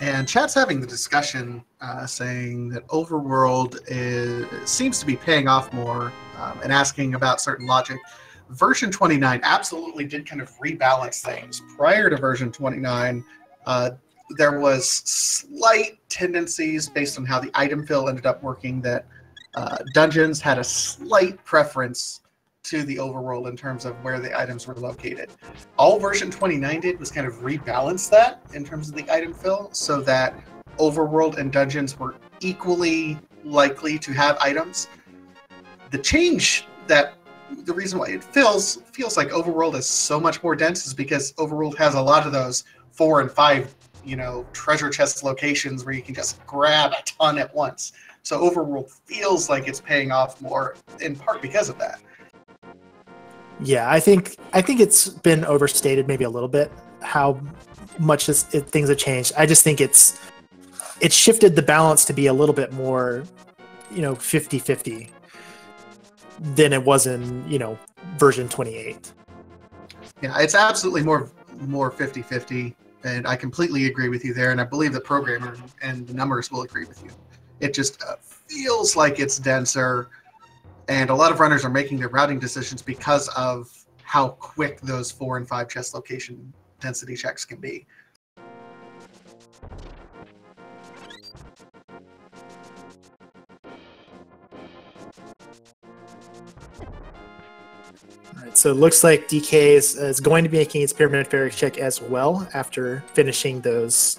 And chat's having the discussion saying that Overworld seems to be paying off more and asking about certain logic. Version 29 absolutely did kind of rebalance things. Prior to version 29, there was slight tendencies based on how the item fill ended up working that dungeons had a slight preference to the overworld in terms of where the items were located. All version 29 did was kind of rebalance that in terms of the item fill so that overworld and dungeons were equally likely to have items. The change the reason why it feels like overworld is so much more dense is because overworld has a lot of those 4 and 5 treasure chest locations where you can just grab a ton at once. So overworld feels like it's paying off more in part because of that. Yeah, I think it's been overstated maybe a little bit how much things have changed. I just think it's shifted the balance to be a little bit more 50-50 than it was in version 28. Yeah, it's absolutely more 50-50, and I completely agree with you there, and I believe the programmer and the numbers will agree with you. It just feels like it's denser, and a lot of runners are making their routing decisions because of how quick those 4 and 5 chest location density checks can be. All right, so it looks like DK is going to be making its Pyramid Fairy check as well after finishing those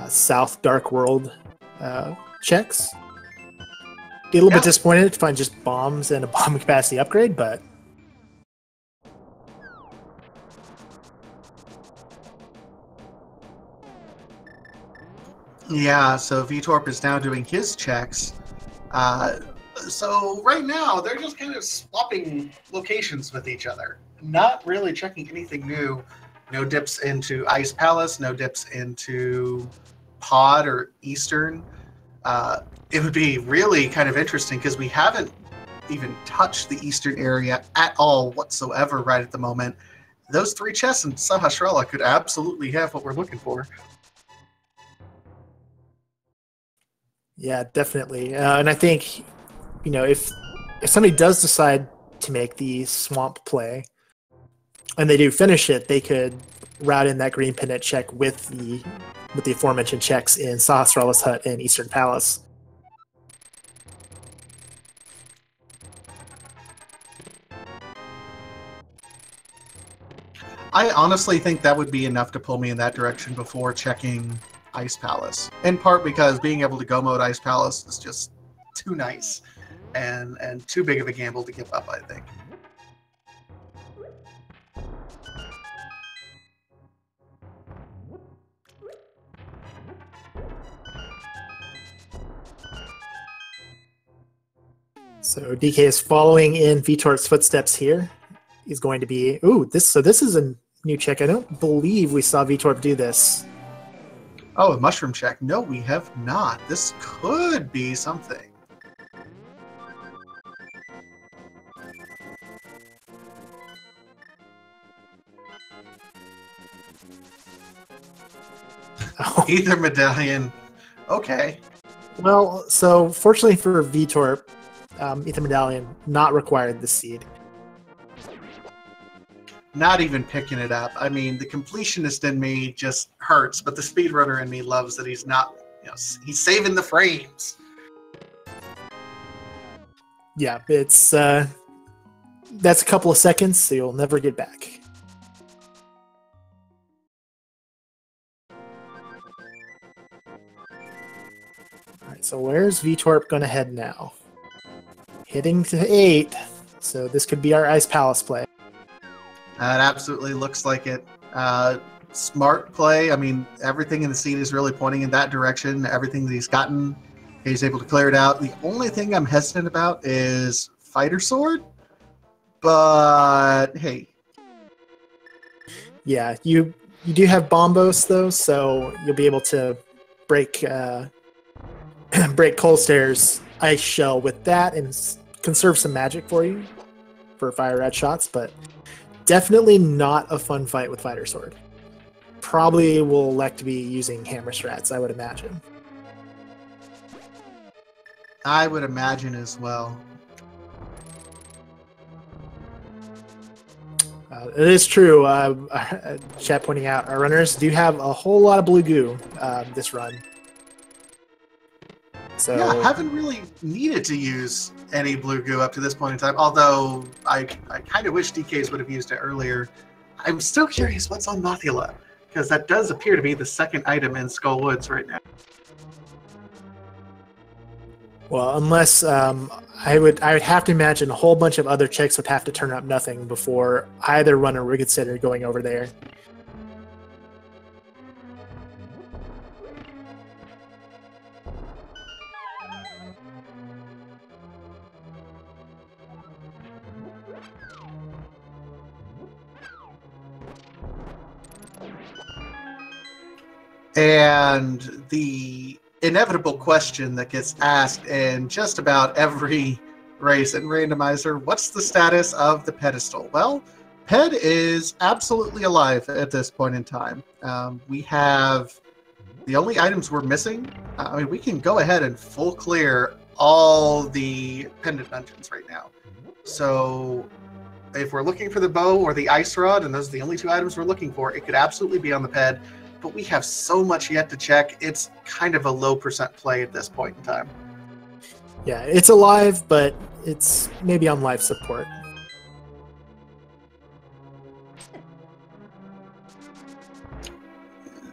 South Dark World checks. Be a little bit disappointed to find just bombs and a bomb capacity upgrade, but yeah, so Veetorp is now doing his checks. So right now, they're just kind of swapping locations with each other. Not really checking anything new. No dips into Ice Palace, no dips into Pod or Eastern. It would be really kind of interesting because we haven't even touched the Eastern area at all whatsoever right at the moment. Those 3 chests in Sahasrara could absolutely have what we're looking for. yeah, definitely. And I think if somebody does decide to make the swamp play and they do finish it, they could route in that green pendant check with the aforementioned checks in Sahasrara's hut and Eastern Palace. I honestly think that would be enough to pull me in that direction before checking Ice Palace. In part because being able to go mode Ice Palace is just too nice and too big of a gamble to give up, I think. So DK is following in Veetorp's footsteps here. is going to be... Ooh, so this is a new check. I don't believe we saw Veetorp do this. Oh, a mushroom check. No, we have not. This could be something. Oh. Ether medallion. Okay. Well, so fortunately for Veetorp, Ether medallion not required this seed. Not even picking it up. I mean, the completionist in me just hurts, but the speedrunner in me loves that he's not, he's saving the frames. Yeah, it's that's a couple of seconds, so you'll never get back. All right, so where's Veetorp going to head now? Heading to 8, so this could be our Ice Palace play. It absolutely looks like it. Smart play. I mean, everything in the scene is really pointing in that direction. Everything that he's gotten, he's able to clear it out. The only thing I'm hesitant about is Fighter Sword. But hey. Yeah, you do have Bombos though, so you'll be able to break break Colstair's ice shell with that and conserve some magic for you for fire red shots, but definitely not a fun fight with Fighter Sword. Probably will elect to be using Hammer Strats, I would imagine. I would imagine as well. It is true. Chat pointing out, our runners do have a whole lot of blue goo this run. So yeah, I haven't really needed to use any blue goo up to this point in time, although I kind of wish dKs would have used it earlier. I'm still curious what's on Mothula, because that does appear to be the second item in Skull Woods right now. Well, unless I would have to imagine a whole bunch of other checks would have to turn up nothing before either runner would consider going over there. And the inevitable question that gets asked in just about every race in Randomizer, what's the status of the pedestal? Well, Ped is absolutely alive at this point in time. We have the only items we're missing. I mean, we can go ahead and full clear all the pendant dungeons right now. So if we're looking for the bow or the ice rod, and those are the only two items we're looking for, it could absolutely be on the Ped. But we have so much yet to check. It's kind of a low percent play at this point in time. Yeah, it's alive, but it's maybe on life support.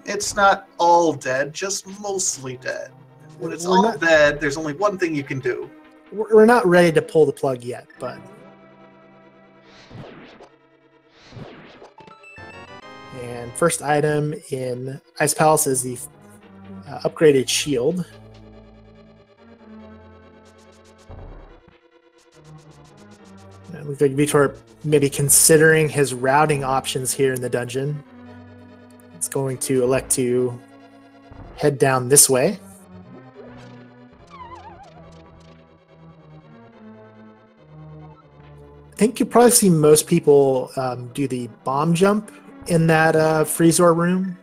It's not all dead, just mostly dead. When it's all dead, there's only one thing you can do. We're not ready to pull the plug yet, but... And first item in Ice Palace is the upgraded shield. It looks like Veetorp maybe considering his routing options here in the dungeon. It's going to elect to head down this way. I think you'll probably see most people do the bomb jump in that Freezor room.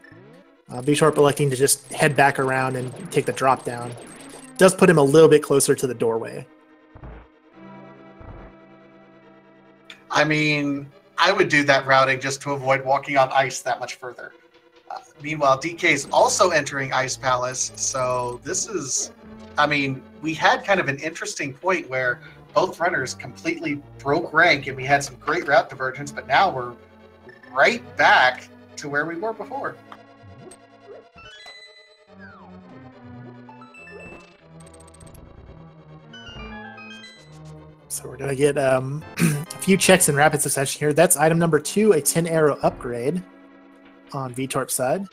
Veetorp electing to just head back around and take the drop down. Does put him a little bit closer to the doorway. I mean, I would do that routing just to avoid walking on ice that much further. Meanwhile, DK is also entering Ice Palace, so this is... I mean, we had kind of an interesting point where both runners completely broke rank and we had some great route divergence, but now we're right back to where we were before. So we're going to get a few checks in rapid succession here. That's item number 2, a 10 arrow upgrade on Veetorp's side.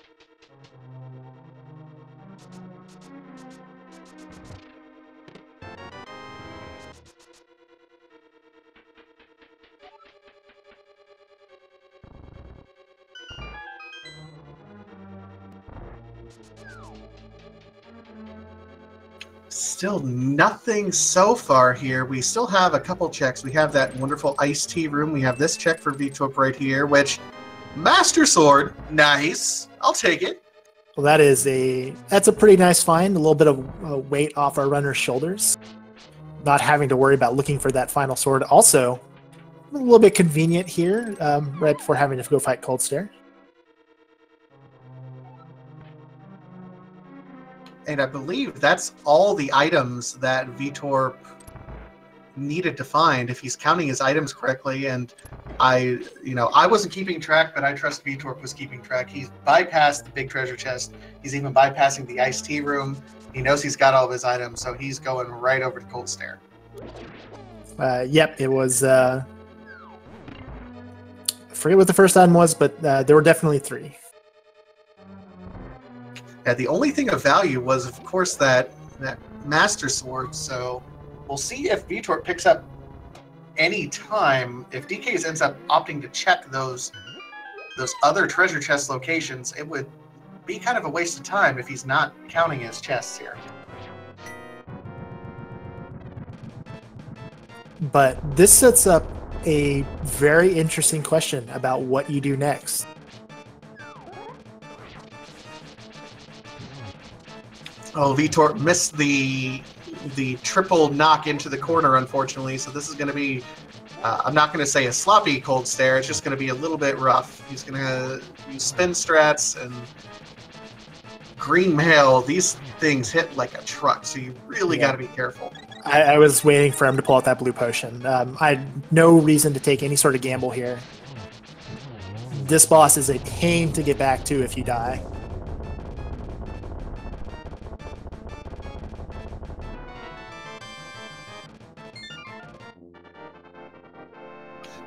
Still nothing so far here. We still have a couple checks. We have that wonderful iced tea room. We have this check for Veetorp right here, which Master Sword, nice. I'll take it. Well, that's a pretty nice find. A little bit of weight off our runner's shoulders. Not having to worry about looking for that final sword. Also, a little bit convenient here, right before having to go fight Cold Stare. And I believe that's all the items that Veetorp needed to find, if he's counting his items correctly. And I wasn't keeping track, but I trust Veetorp was keeping track. He's bypassed the big treasure chest. He's even bypassing the iced tea room. He knows he's got all of his items, so he's going right over to Cold Stare. Yep, it was... I forget what the first item was, but there were definitely 3. Yeah, the only thing of value was, of course, that Master Sword, so we'll see if Veetorp picks up any time. If dKs ends up opting to check those other treasure chest locations, it would be kind of a waste of time if he's not counting his chests here. But this sets up a very interesting question about what you do next. Oh, Veetorp missed the triple knock into the corner, unfortunately. So this is going to be, I'm not going to say a sloppy Cold Stare. It's just going to be a little bit rough. He's going to use spin strats and green mail. These things hit like a truck, so you really got to be careful. I was waiting for him to pull out that blue potion. I had no reason to take any sort of gamble here. This boss is a pain to get back to if you die.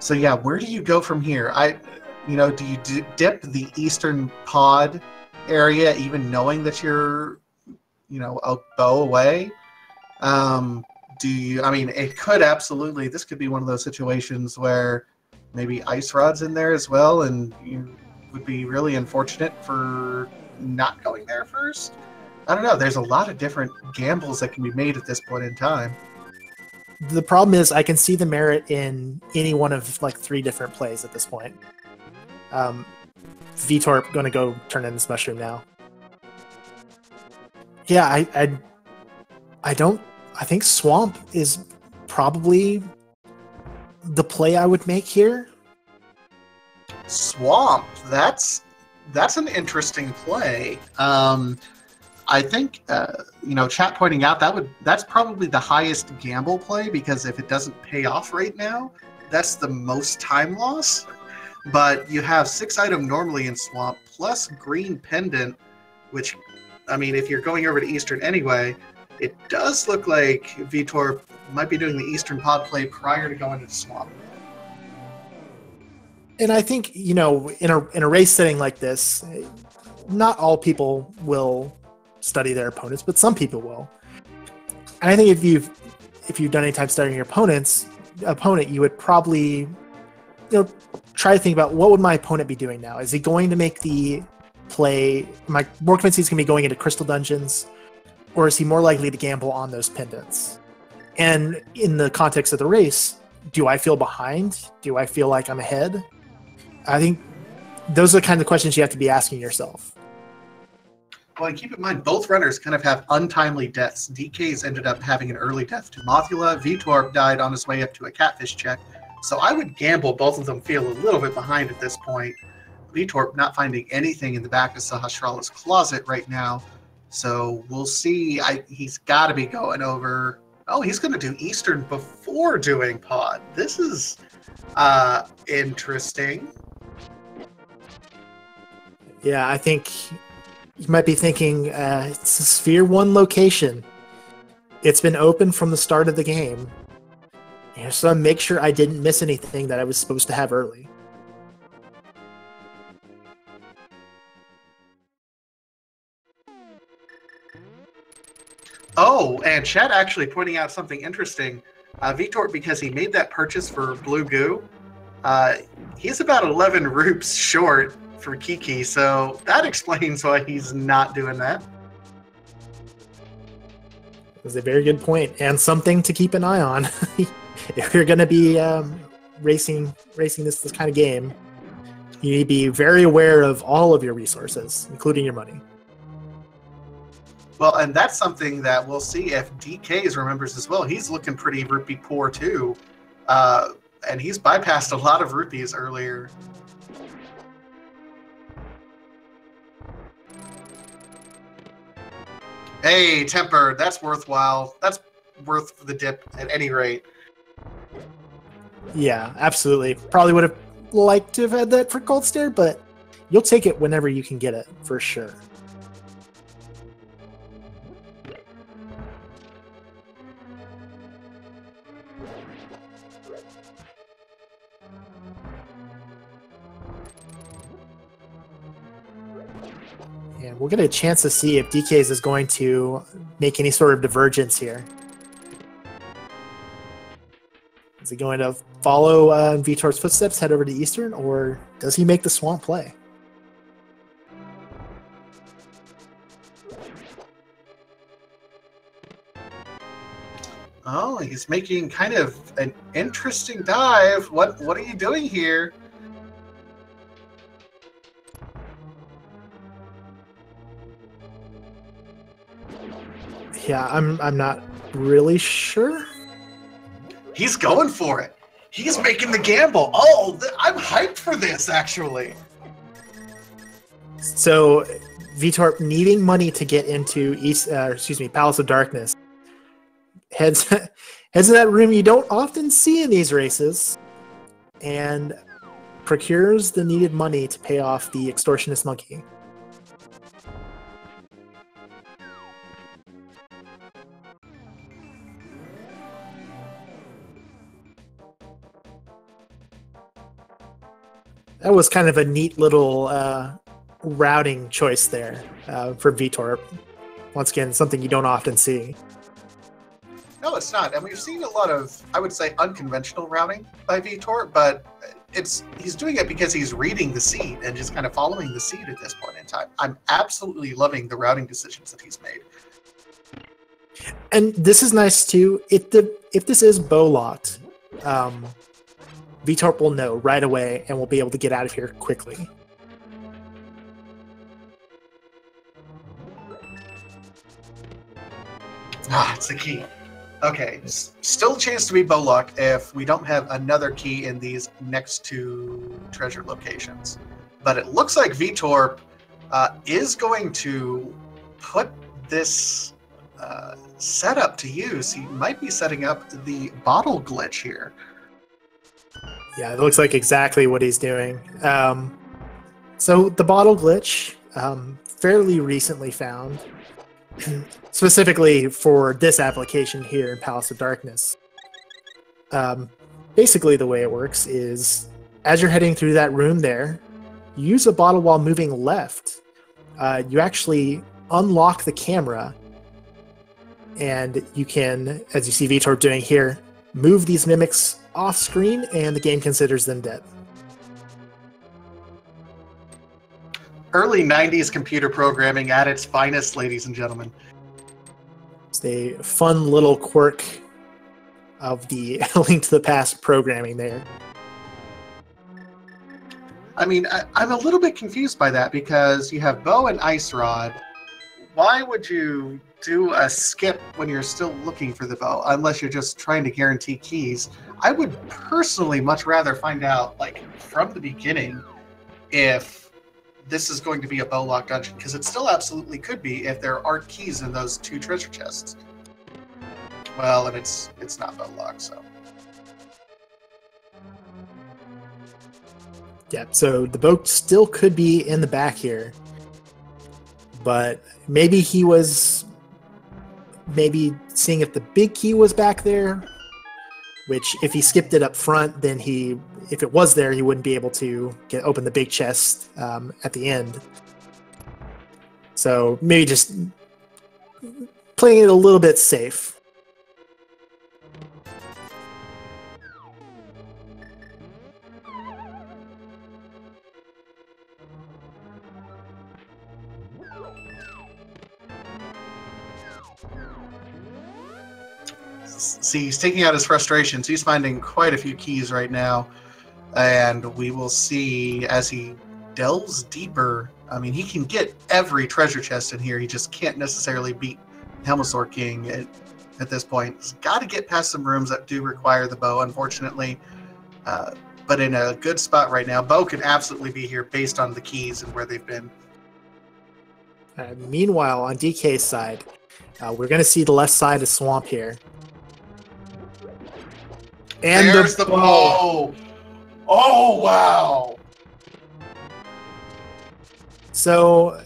So yeah, where do you go from here? Do you dip the eastern pod area, even knowing that you're, a bow away? It could absolutely. This could be one of those situations where maybe Ice Rod's in there as well, and you would be really unfortunate for not going there first. I don't know. There's a lot of different gambles that can be made at this point in time. The problem is I can see the merit in any one of 3 different plays at this point. Veetorp going to go turn in this mushroom now. Yeah, I think Swamp is probably the play I would make here. Swamp, that's an interesting play. I think, chat pointing out that's probably the highest gamble play, because if it doesn't pay off right now, that's the most time loss. But you have 6 item normally in Swamp plus green pendant, which, if you're going over to Eastern anyway, it does look like Veetorp might be doing the Eastern pod play prior to going into Swamp. And I think, in a race setting like this, not all people will study their opponents, but some people will. And I think if you've done any time studying your opponent, you would probably try to think about, what would my opponent be doing now? Is he going to make the play? Am I more convinced he's going to be going into crystal dungeons, or is he more likely to gamble on those pendants? And in the context of the race, do I feel behind? Do I feel like I'm ahead? I think those are the kind of questions you have to be asking yourself. Well, and keep in mind, both runners kind of have untimely deaths. dKs ended up having an early death to Mothula. Veetorp died on his way up to a catfish check. So I would gamble both of them feel a little bit behind at this point. Veetorp not finding anything in the back of Sahasrara's closet right now. So we'll see. He's got to be going over. Oh, he's going to do Eastern before doing Pod. This is interesting. Yeah, I think you might be thinking, it's a Sphere 1 location. It's been open from the start of the game. So make sure I didn't miss anything that I was supposed to have early. Oh, and chat actually pointing out something interesting. Veetorp, because he made that purchase for Blue Goo, he's about 11 rupees short for Kiki, so that explains why he's not doing that. That's a very good point, and something to keep an eye on. If you're going to be racing this kind of game, you need to be very aware of all of your resources, including your money. Well, and that's something that we'll see if dKs remembers as well. He's looking pretty rupee poor too, and he's bypassed a lot of rupees earlier. Hey, Temper, that's worthwhile. That's worth the dip at any rate. Yeah, absolutely. Probably would have liked to have had that for Cold Stare, but you'll take it whenever you can get it, for sure. And we'll get a chance to see if dKs is going to make any sort of divergence here. Is he going to follow Veetorp's footsteps, head over to Eastern, or does he make the swamp play? Oh, he's making kind of an interesting dive. What are you doing here? Yeah, I'm not really sure. He's going for it. He's making the gamble. Oh, I'm hyped for this, actually. So, Veetorp needing money to get into Palace of Darkness, heads to that room you don't often see in these races, and procures the needed money to pay off the extortionist monkey. That was kind of a neat little routing choice there for Veetorp. Once again, something you don't often see. No, it's not. And we've seen a lot of, I would say, unconventional routing by Veetorp, but he's doing it because he's reading the seed and just kind of following the seed at this point in time. I'm absolutely loving the routing decisions that he's made. And this is nice too. If this is bow locked, Veetorp will know right away and will be able to get out of here quickly. Ah, it's the key. Okay, still a chance to be bow locked if we don't have another key in these next two treasure locations. But it looks like Veetorp is going to put this setup to use. He might be setting up the bottle glitch here. Yeah, it looks like exactly what he's doing. So the bottle glitch, fairly recently found, specifically for this application here in Palace of Darkness. Basically, the way it works is, as you're heading through that room there, you use a bottle while moving left. You actually unlock the camera, and you can, as you see Veetorp doing here, move these mimics off screen, and the game considers them dead. Early 90s computer programming at its finest, ladies and gentlemen. It's a fun little quirk of the Link to the Past programming there. I mean, I'm a little bit confused by that because you have bow and ice rod. Why would you do a skip when you're still looking for the bow, unless you're just trying to guarantee keys? I would personally much rather find out, like, from the beginning if this is going to be a bow lock dungeon, because it still absolutely could be if there aren't keys in those two treasure chests. Well, and it's not bow lock, so. Yeah, so the boat still could be in the back here, but maybe he was seeing if the big key was back there, which if he skipped it up front, then if it was there, he wouldn't be able to open the big chest at the end. So maybe just playing it a little bit safe. see, he's taking out his frustrations. He's finding quite a few keys right now. And we will see as he delves deeper. I mean, he can get every treasure chest in here. He just can't necessarily beat Helmasaur King at this point. He's got to get past some rooms that do require the bow, unfortunately. But in a good spot right now. Bow can absolutely be here based on the keys and where they've been. Meanwhile, on DK's side, we're going to see the left side of Swamp here. And there's the bow! Oh, wow! So,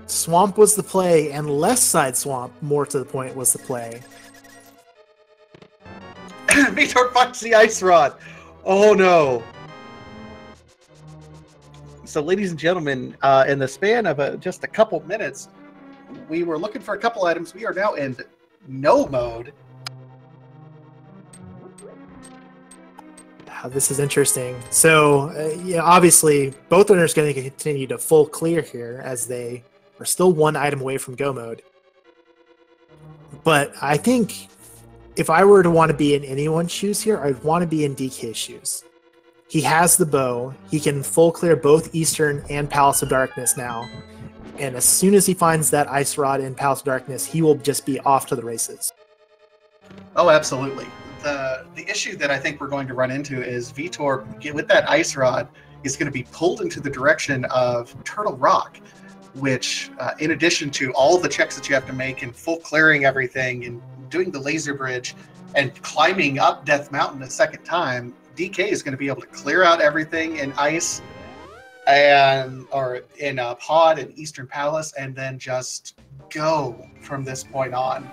Swamp was the play, and left side Swamp, more to the point, was the play. Veetorp finds the ice rod! Oh, no! So, ladies and gentlemen, in the span of just a couple minutes, we were looking for a couple items. We are now in no mode. This is interesting. So, yeah, obviously, both runners are going to continue to full clear here as they are still one item away from go mode. But I think if I were to want to be in anyone's shoes here, I'd want to be in DK's shoes. He has the bow. He can full clear both Eastern and Palace of Darkness now. And as soon as he finds that ice rod in Palace of Darkness, he will just be off to the races. Oh, absolutely. The issue that I think we're going to run into is Veetorp, with that ice rod, is going to be pulled into the direction of Turtle Rock, which, in addition to all the checks that you have to make and full clearing everything and doing the laser bridge and climbing up Death Mountain a second time, DK is going to be able to clear out everything in ice or in a pod in Eastern Palace and then just go from this point on.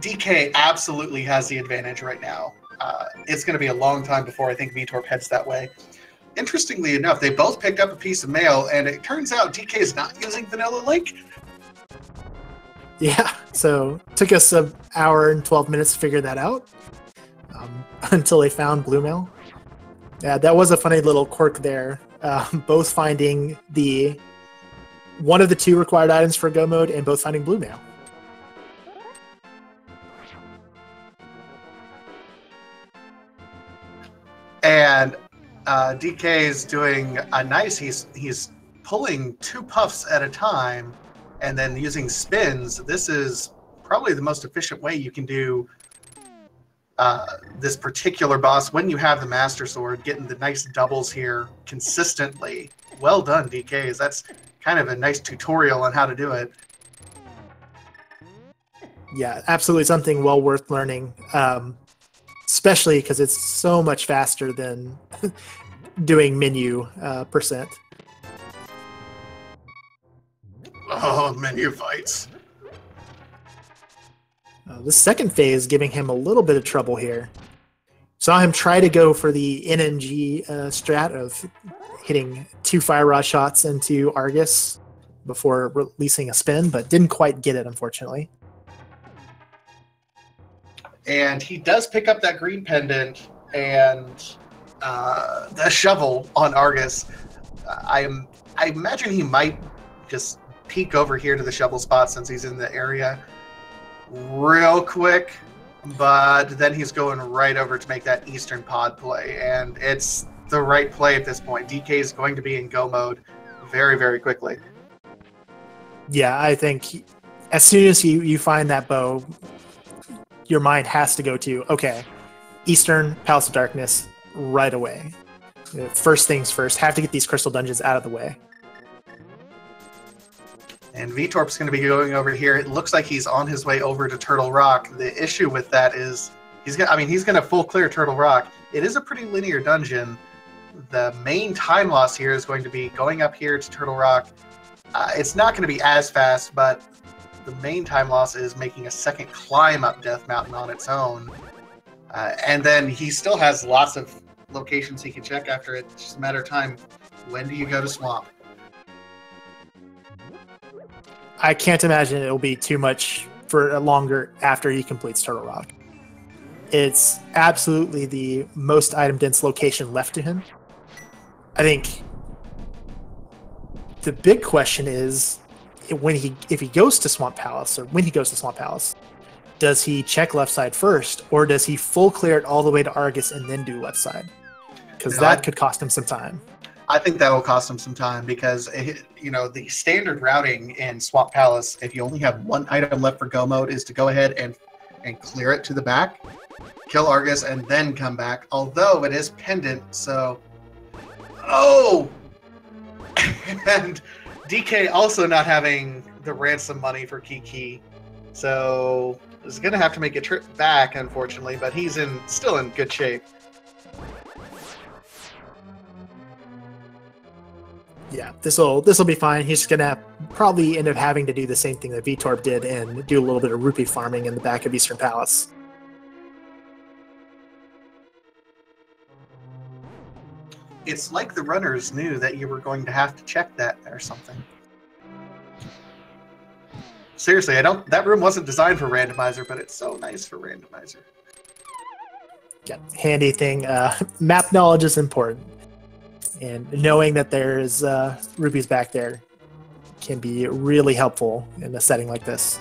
DK absolutely has the advantage right now. It's going to be a long time before I think Veetorp heads that way. Interestingly enough, they both picked up a piece of mail, and it turns out DK is not using Vanilla Link. Yeah, so took us an hour and 12 minutes to figure that out until they found Blue Mail. Yeah, that was a funny little quirk there. Both finding one of the two required items for Go mode and both finding Blue Mail. And DK is doing a nice, he's pulling 2 puffs at a time and then using spins. This is probably the most efficient way you can do this particular boss when you have the Master Sword, getting the nice doubles here consistently. Well done, DKs. That's kind of a nice tutorial on how to do it. Yeah, absolutely something well worth learning. Especially because it's so much faster than doing menu percent. Oh, menu fights. The second phase giving him a little bit of trouble here. Saw him try to go for the NNG strat of hitting 2 fire rod shots into Argus before releasing a spin, but didn't quite get it, unfortunately. And he does pick up that green pendant and the shovel on Argus. I imagine he might just peek over here to the shovel spot since he's in the area real quick, but then he's going right over to make that Eastern pod play, and it's the right play at this point. DK is going to be in go mode very, very quickly. Yeah, I think as soon as you find that bow, your mind has to go to, okay, Eastern, Palace of Darkness, right away. First things first, have to get these crystal dungeons out of the way. And Veetorp's going to be going over here. It looks like he's on his way over to Turtle Rock. The issue with that is he's going to full clear Turtle Rock. It is a pretty linear dungeon. The main time loss here is going to be going up here to Turtle Rock. It's not going to be as fast, but the main time loss is making a second climb up Death Mountain on its own. And then he still has lots of locations he can check after it. It's just a matter of time. When do you go to Swamp? I can't imagine it'll be too much for longer after he completes Turtle Rock. It's absolutely the most item-dense location left to him. I think the big question is if he goes to Swamp Palace, or when he goes to Swamp Palace, does he check left side first, or does he full clear it all the way to Argus and then do left side? Because that could cost him some time. I think that will cost him some time because, the standard routing in Swamp Palace, if you only have one item left for go mode, is to go ahead and clear it to the back, kill Argus, and then come back. Although it is pendant, so... Oh! And DK also not having the ransom money for Kiki. So is going to have to make a trip back, unfortunately, but he's still in good shape. Yeah, this will be fine. He's just gonna probably end up having to do the same thing that Veetorp did and do a little bit of rupee farming in the back of Eastern Palace. It's like the runners knew that you were going to have to check that or something. Seriously, that room wasn't designed for randomizer, but it's so nice for randomizer. Yeah, handy thing. Map knowledge is important. And knowing that there's rupees back there can be really helpful in a setting like this.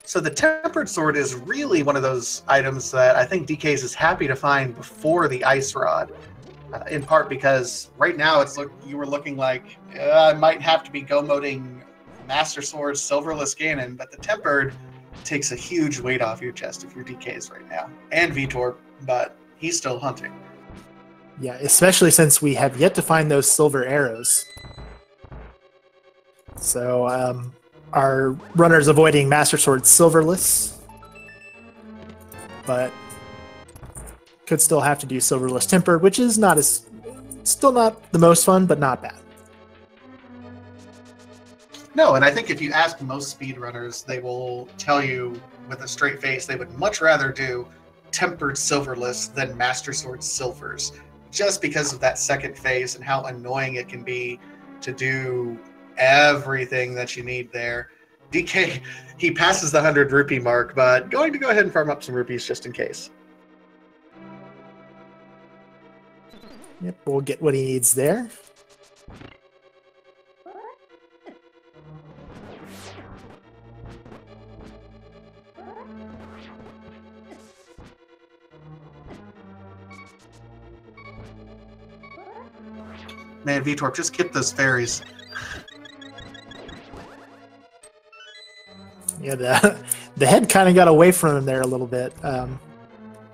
So the Tempered Sword is really one of those items that I think DKs is happy to find before the Ice Rod. In part because right now you were looking like I might have to be go-moding Master Sword, Silverless Ganon, but the Tempered takes a huge weight off your chest if you're DKs right now. And Veetorp, but he's still hunting. Yeah, especially since we have yet to find those silver arrows. So our runner's avoiding Master Sword Silverless, but could still have to do Silverless Tempered, which is still not the most fun, but not bad. No, and I think if you ask most speedrunners, they will tell you with a straight face they would much rather do Tempered Silverless than Master Sword Silvers, just because of that second phase and how annoying it can be to do everything that you need there. DK, he passes the 100 rupee mark, but going to go ahead and farm up some rupees just in case. Yep, we'll get what he needs there. Man, Veetorp, just get those fairies. Yeah, the head kind of got away from him there a little bit.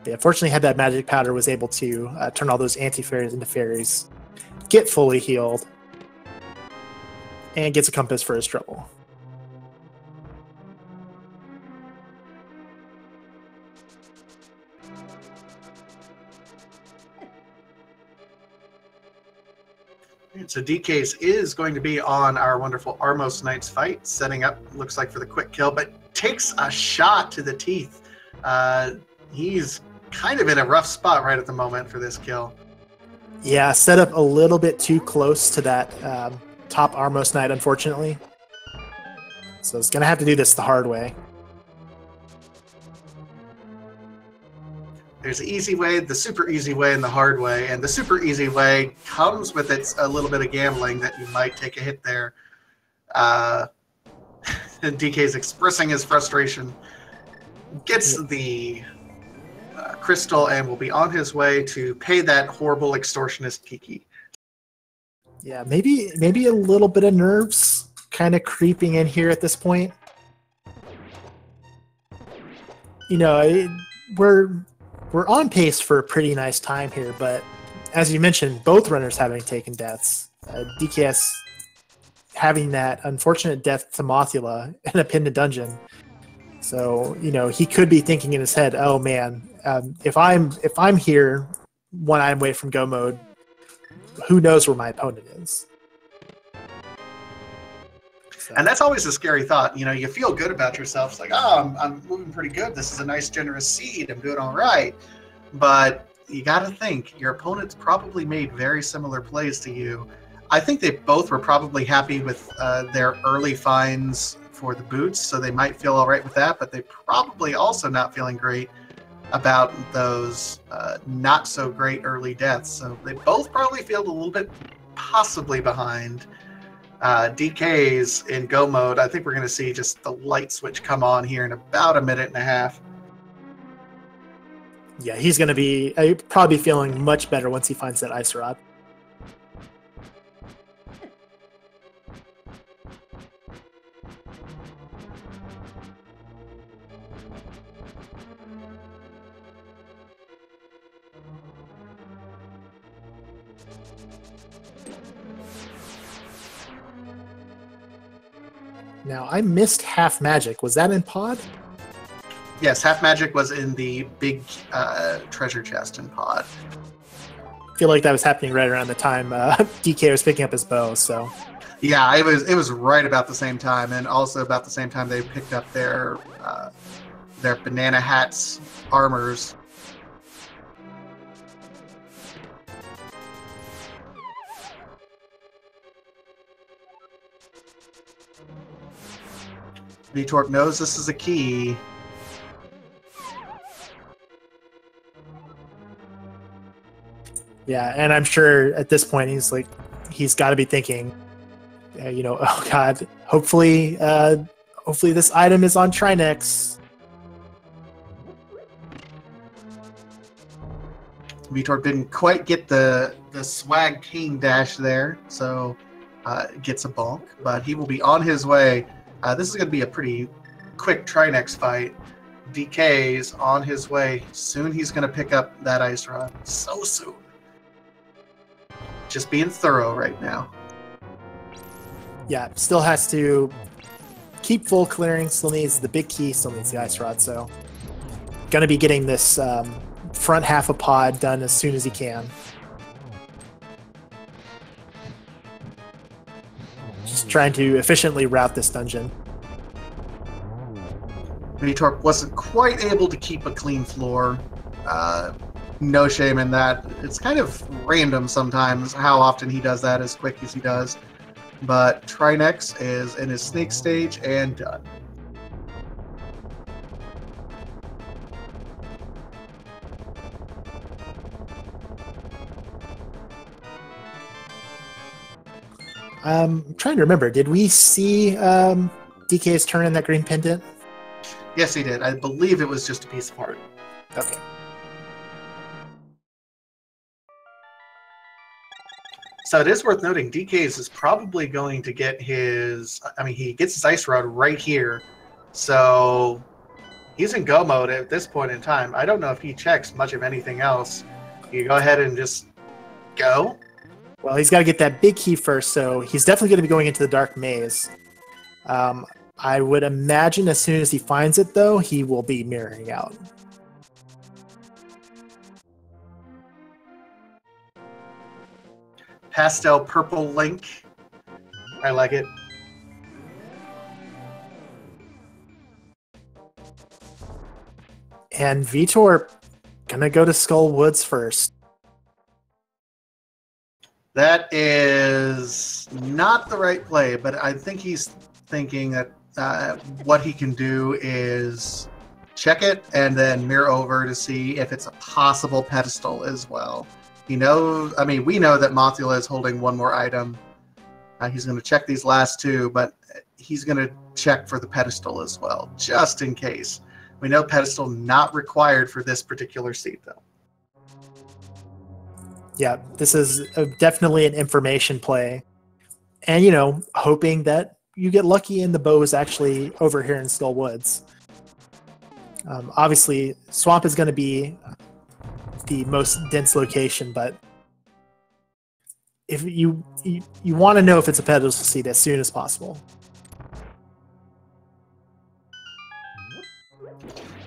Yeah, fortunately, had that magic powder, was able to turn all those anti-fairies into fairies, get fully healed, and gets a compass for his trouble. So DK's is going to be on our wonderful Armos Knights fight, setting up, looks like, for the quick kill, but takes a shot to the teeth. He's kind of in a rough spot right at the moment for this kill. Yeah, set up a little bit too close to that top Armos Knight, unfortunately. So it's going to have to do this the hard way. There's the easy way, the super easy way, and the hard way. And the super easy way comes with a little bit of gambling that you might take a hit there. And DK's expressing his frustration. Gets the crystal and will be on his way to pay that horrible extortionist Kiki. Yeah, maybe a little bit of nerves kind of creeping in here at this point. You know, we're on pace for a pretty nice time here, but as you mentioned, both runners having taken deaths. DKS having that unfortunate death to Mothula in a pinned dungeon. So, you know, he could be thinking in his head, oh man, if I'm here one item away from go mode, who knows where my opponent is. So. And that's always a scary thought. You know, you feel good about yourself. It's like, oh, I'm moving pretty good. This is a nice, generous seed. I'm doing all right. But you got to think, your opponent's probably made very similar plays to you. I think they both were probably happy with their early finds for the boots, so they might feel all right with that, but they're probably also not feeling great about those not so great early deaths. So they both probably feel a little bit possibly behind. DK's in go mode. I think we're going to see just the light switch come on here in about a minute and a half. Yeah, he's going to be probably feeling much better once he finds that ice rod. Now, I missed half magic. Was that in pod? Yes, half magic was in the big treasure chest in pod. I feel like that was happening right around the time DK was picking up his bow, so... Yeah, it was right about the same time, and also about the same time they picked up their banana hats armors. Veetorp knows this is a key. Yeah, and I'm sure at this point he's got to be thinking, oh god, hopefully this item is on Trinex. Veetorp didn't quite get the swag king dash there, so gets a bonk, but he will be on his way. This is going to be a pretty quick Trinex fight. DK's on his way. Soon he's going to pick up that ice rod. So soon. Just being thorough right now. Yeah, still has to keep full clearing. Still needs the big key. Still needs the ice rod. So, going to be getting this front half of pod done as soon as he can. Just trying to efficiently route this dungeon. Veetorp wasn't quite able to keep a clean floor. No shame in that. It's kind of random sometimes how often he does that as quick as he does. But Trinex is in his snake stage and done. I'm trying to remember. Did we see DK's turn in that green pendant? Yes, he did. I believe it was just a piece of art. Okay. So it is worth noting, DK's is probably going to get his... I mean, he gets his ice rod right here. So he's in go mode at this point in time. I don't know if he checks much of anything else. You go ahead and just go. Well, he's got to get that big key first, so he's definitely going to be going into the dark maze. I would imagine as soon as he finds it, though, he will be mirroring out. Pastel purple link. I like it. And Veetorp gonna go to Skull Woods first. That is not the right play, but I think he's thinking that what he can do is check it and then mirror over to see if it's a possible pedestal as well. We know that Mothula is holding one more item. He's going to check these last two, but he's going to check for the pedestal as well, just in case. We know pedestal not required for this particular seat, though. Yeah, this is definitely an information play. And, hoping that you get lucky and the bow is actually over here in Skull Woods. Obviously, Swamp is going to be the most dense location, but if you want to know if it's a pedestal seat as soon as possible.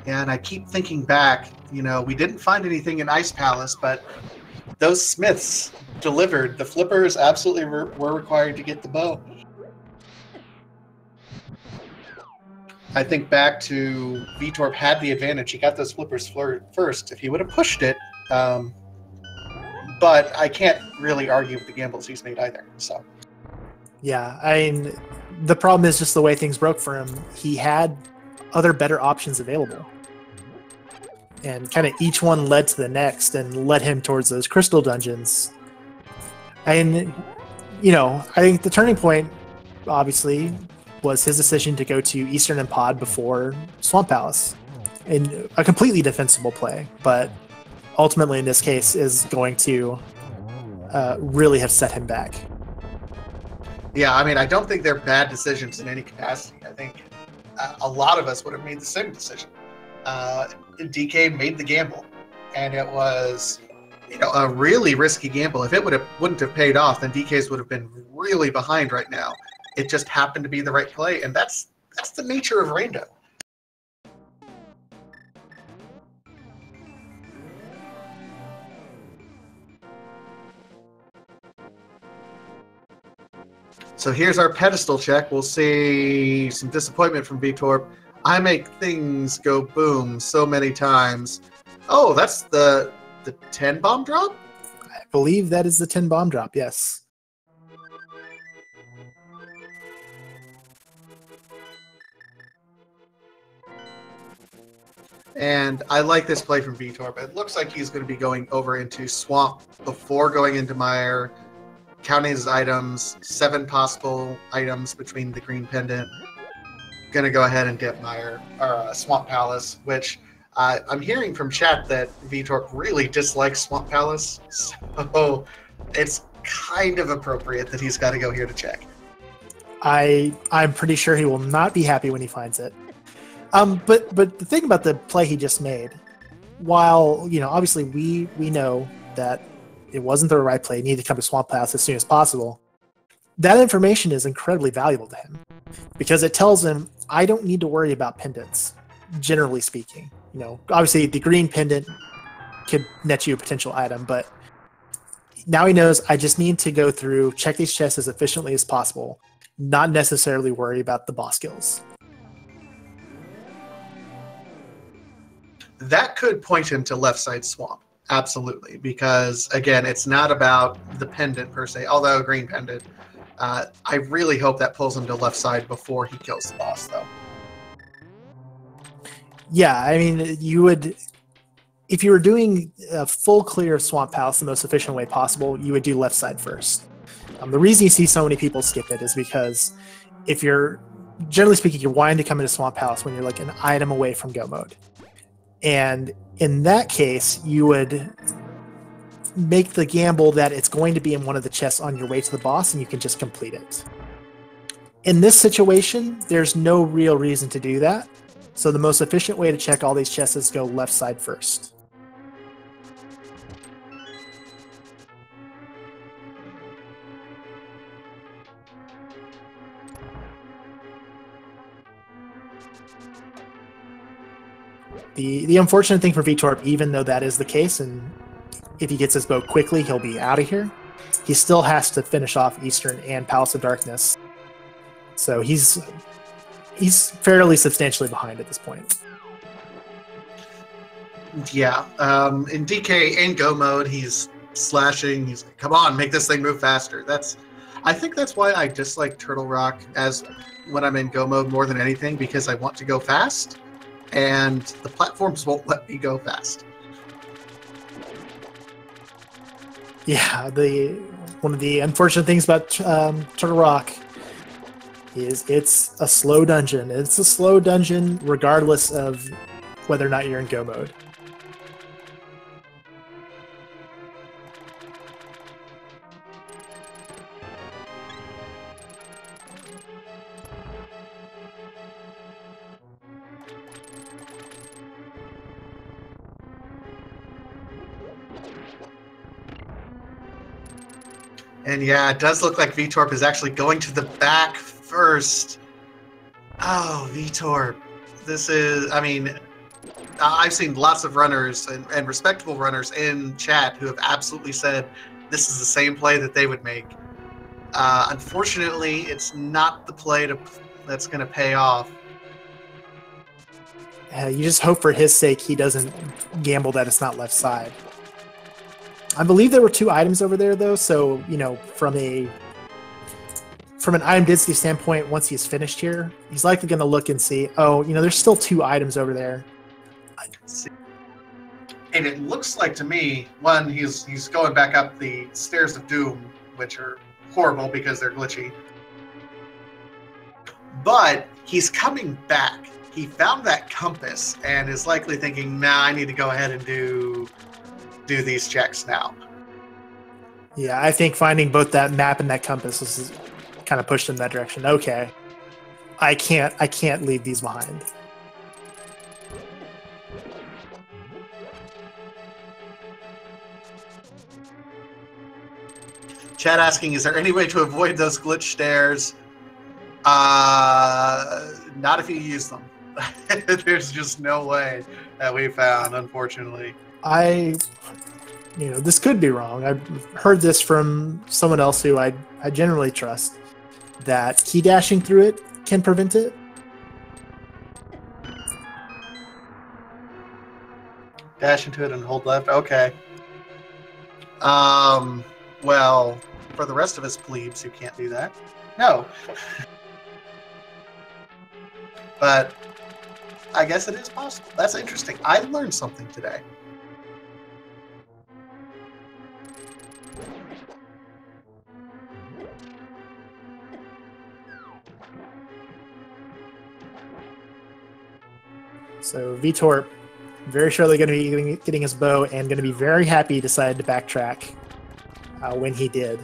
Yeah, and I keep thinking back, we didn't find anything in Ice Palace, but those smiths delivered. The flippers absolutely were required to get the bow. I think back to Veetorp had the advantage. He got those flippers first. If he would have pushed it, but I can't really argue with the gambles he's made either. So, yeah, the problem is just the way things broke for him. He had other better options available. and kind of each one led to the next and led him towards those crystal dungeons. And, I think the turning point, obviously, was his decision to go to Eastern and Pod before Swamp Palace. In a completely defensible play, but ultimately in this case is going to really have set him back. Yeah, I mean, I don't think they're bad decisions in any capacity. I think a lot of us would have made the same decision. DK made the gamble, and it was, a really risky gamble. If it wouldn't have paid off, then DKs would have been really behind right now. It just happened to be the right play, and that's the nature of Rando. So here's our pedestal check. We'll see some disappointment from Veetorp. I make things go boom so many times. Oh, that's the 10 bomb drop? I believe that is the 10 bomb drop, yes. And I like this play from Veetorp. It looks like he's going to be going over into Swamp before going into Mire, counting his items, 7 possible items between the green pendant. Going to go ahead and get Mire, or Swamp Palace, which I'm hearing from chat that Veetorp really dislikes Swamp Palace, so it's kind of appropriate that he's got to go here to check. I'm pretty sure he will not be happy when he finds it. But the thing about the play he just made, while obviously we know that it wasn't the right play, he needed to come to Swamp Pass as soon as possible, that information is incredibly valuable to him because it tells him, I don't need to worry about pendants, generally speaking. Obviously the green pendant could net you a potential item, but now he knows I just need to go through, check these chests as efficiently as possible, not necessarily worry about the boss kills. That could point him to left side Swamp. Absolutely, because again, it's not about the pendant per se, although a green pendant. I really hope that pulls him to left side before he kills the boss, though. Yeah, I mean, you would, if you were doing a full clear of Swamp Palace the most efficient way possible, you would do left side first. The reason you see so many people skip it is because if you're, generally speaking, you're wanting to come into Swamp Palace when you're like an item away from go mode. And in that case, you would make the gamble that it's going to be in one of the chests on your way to the boss and you can just complete it. In this situation, there's no real reason to do that. So the most efficient way to check all these chests is go left side first. The unfortunate thing for Veetorp, even though that is the case, and if he gets his boat quickly, he'll be out of here, he still has to finish off Eastern and Palace of Darkness. So he's fairly substantially behind at this point. Yeah, in DK and go mode, he's slashing. He's like, come on, make this thing move faster. I think that's why I dislike Turtle Rock as when I'm in go mode more than anything, because I want to go fast. And the platforms won't let me go fast. Yeah, one of the unfortunate things about Turtle Rock is it's a slow dungeon. It's a slow dungeon regardless of whether or not you're in go mode. And yeah, it does look like Veetorp is actually going to the back first. Oh, Veetorp. This is, I mean, I've seen lots of runners and respectable runners in chat who have absolutely said this is the same play that they would make. Unfortunately, it's not the play that's going to pay off. You just hope for his sake he doesn't gamble that it's not left side. I believe there were 2 items over there, though, so, from an item density standpoint, once he's finished here, he's likely going to look and see, oh, there's still 2 items over there. And it looks like to me, one, he's going back up the stairs of doom, which are horrible because they're glitchy. But he's coming back. He found that compass and is likely thinking, nah, I need to go ahead and do these checks now. Yeah, I think finding both that map and that compass is kind of pushed in that direction. Okay. I can't leave these behind. Chat asking, is there any way to avoid those glitch stairs? Not if you use them. There's just no way that we found, unfortunately. This could be wrong. I've heard this from someone else who I generally trust, that key dashing through it can prevent it. Dash into it and hold left? Okay. Well, for the rest of us plebes who can't do that, no. But I guess it is possible. That's interesting. I learned something today. So Veetorp very shortly going to be getting his bow and going to be very happy he decided to backtrack when he did.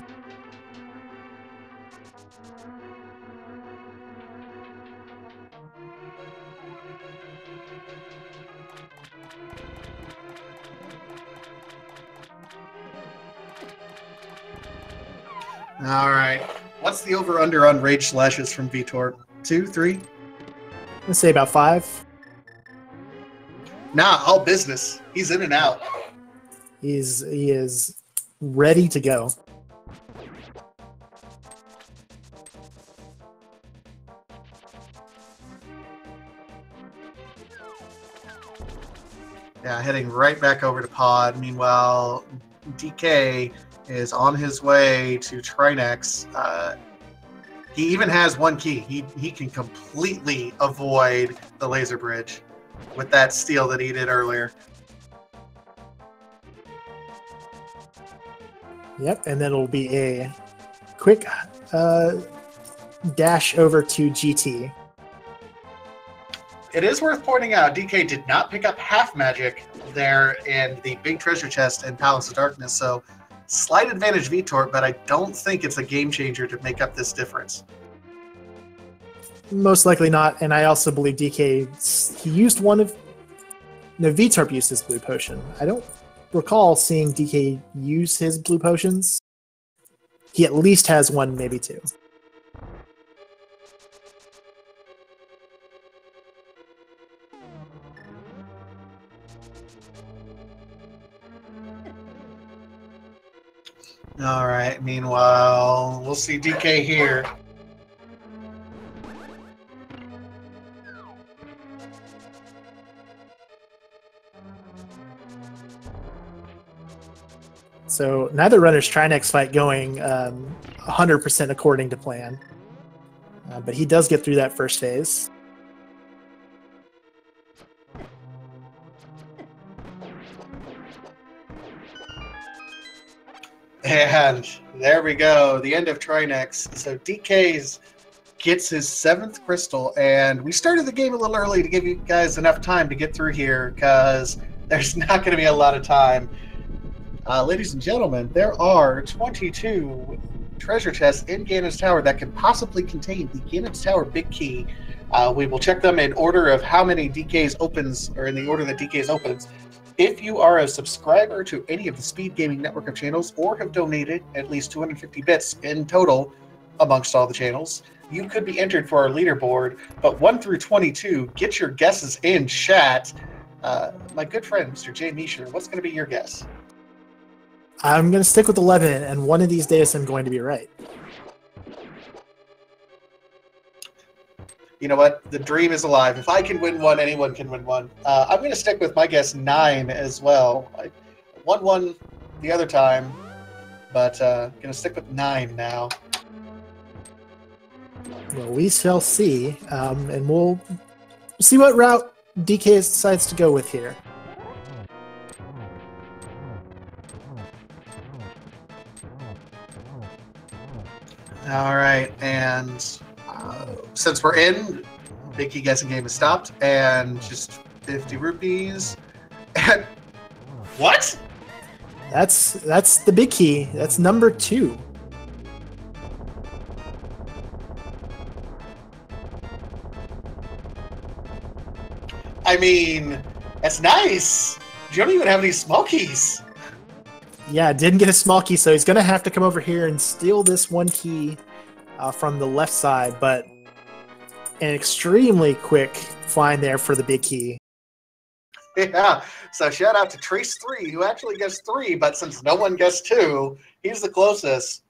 All right. What's the over-under on rage slashes from Veetorp? 2, 3? Let's say about 5. Nah, all business. He's in and out. He is ready to go. Yeah, heading right back over to pod. Meanwhile, DK is on his way to Trinex. He even has one key. He can completely avoid the laser bridge with that steal that he did earlier. Yep, and then it'll be a quick dash over to GT. It is worth pointing out, DK did not pick up half magic there in the big treasure chest in Palace of Darkness, so slight advantage Veetorp, but I don't think it's a game changer to make up this difference. Most likely not, and I also believe DK, he used one of... No, Veetorp used his blue potion. I don't recall seeing DK use his blue potions. He at least has one, maybe two. All right, meanwhile, we'll see DK here. So neither runner's Trinex fight going 100% according to plan. But he does get through that first phase. And there we go, the end of Trinex. So DK gets his 7th crystal, and we started the game a little early to give you guys enough time to get through here because there's not going to be a lot of time. Ladies and gentlemen, there are 22 treasure chests in Ganon's Tower that can possibly contain the Ganon's Tower Big Key. We will check them in order of how many DKs opens, or in the order that DKs opens. If you are a subscriber to any of the Speed Gaming network of channels or have donated at least 250 bits in total amongst all the channels, you could be entered for our leaderboard. But 1 through 22, get your guesses in chat. My good friend, Mr. Jay Meisher, what's going to be your guess? I'm going to stick with 11, and one of these days I'm going to be right. You know what? The dream is alive. If I can win one, anyone can win one. I'm going to stick with my guess 9 as well. I won one the other time, but going to stick with 9 now. Well, we shall see, and we'll see what route DK decides to go with here. All right, and since we're in, big key guessing game is stopped, and just 50 rupees. And what? That's the big key. That's number 2. I mean, that's nice. You don't even have any small keys. Yeah, didn't get a small key, so he's going to have to come over here and steal this 1 key from the left side, but an extremely quick find there for the big key. Yeah, so shout out to Trace3, who actually guessed 3, but since no one guessed 2, he's the closest.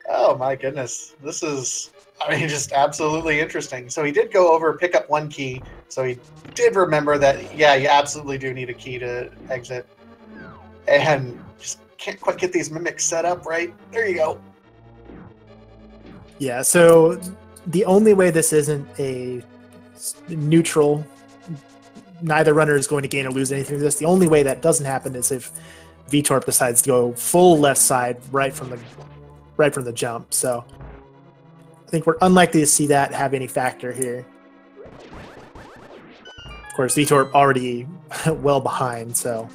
Oh my goodness, this is, I mean, just absolutely interesting. So he did go over, pick up 1 key, so he did remember that, yeah, you absolutely do need a key to exit. And just can't quite get these mimics set up right. There you go. Yeah, so the only way this isn't a neutral, neither runner is going to gain or lose anything from this, the only way that doesn't happen is if Veetorp decides to go full left side right from the jump. So I think we're unlikely to see that have any factor here. Of course, Veetorp already well behind, so...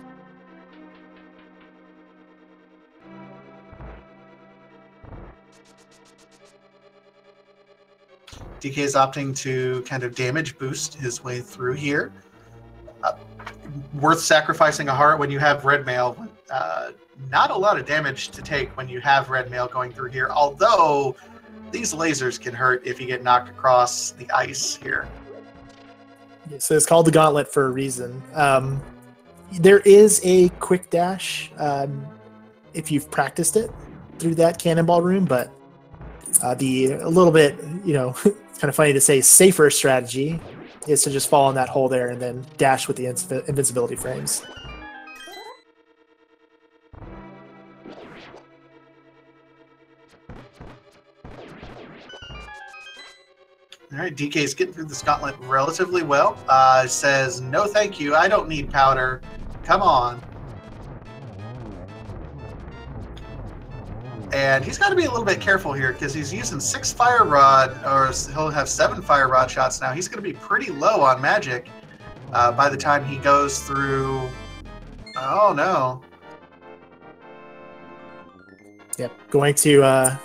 DK is opting to kind of damage boost his way through here. Worth sacrificing a heart when you have red mail. Not a lot of damage to take when you have red mail going through here, although these lasers can hurt if you get knocked across the ice here. Yeah, so it's called the Gauntlet for a reason. There is a quick dash if you've practiced it through that cannonball room, but the a little bit, it's kind of funny to say safer strategy is to just fall in that hole there and then dash with the invincibility frames. All right, DK is getting through this gauntlet relatively well. Says, no thank you, I don't need powder. Come on. And he's got to be a little bit careful here because he's using 6 fire rod, or he'll have 7 fire rod shots now. He's going to be pretty low on magic by the time he goes through. Oh no. Yep, going to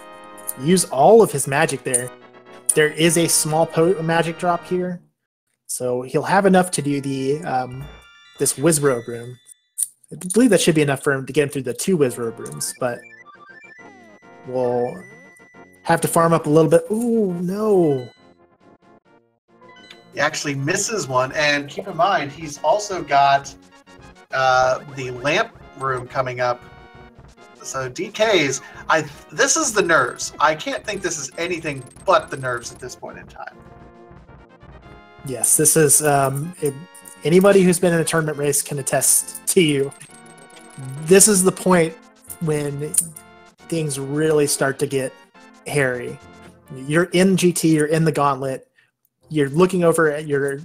use all of his magic there. There is a small magic drop here, so he'll have enough to do the this Wizrobe room. I believe that should be enough for him to get him through the 2 Wizrobe rooms, but we'll have to farm up a little bit. Ooh, no. He actually misses one, and keep in mind, he's also got the lamp room coming up. So DK's, this is the nerves. I can't think this is anything but the nerves at this point in time. Yes, this is, anybody who's been in a tournament race can attest to you. This is the point when things really start to get hairy. You're in GT, you're in the gauntlet, you're looking over at your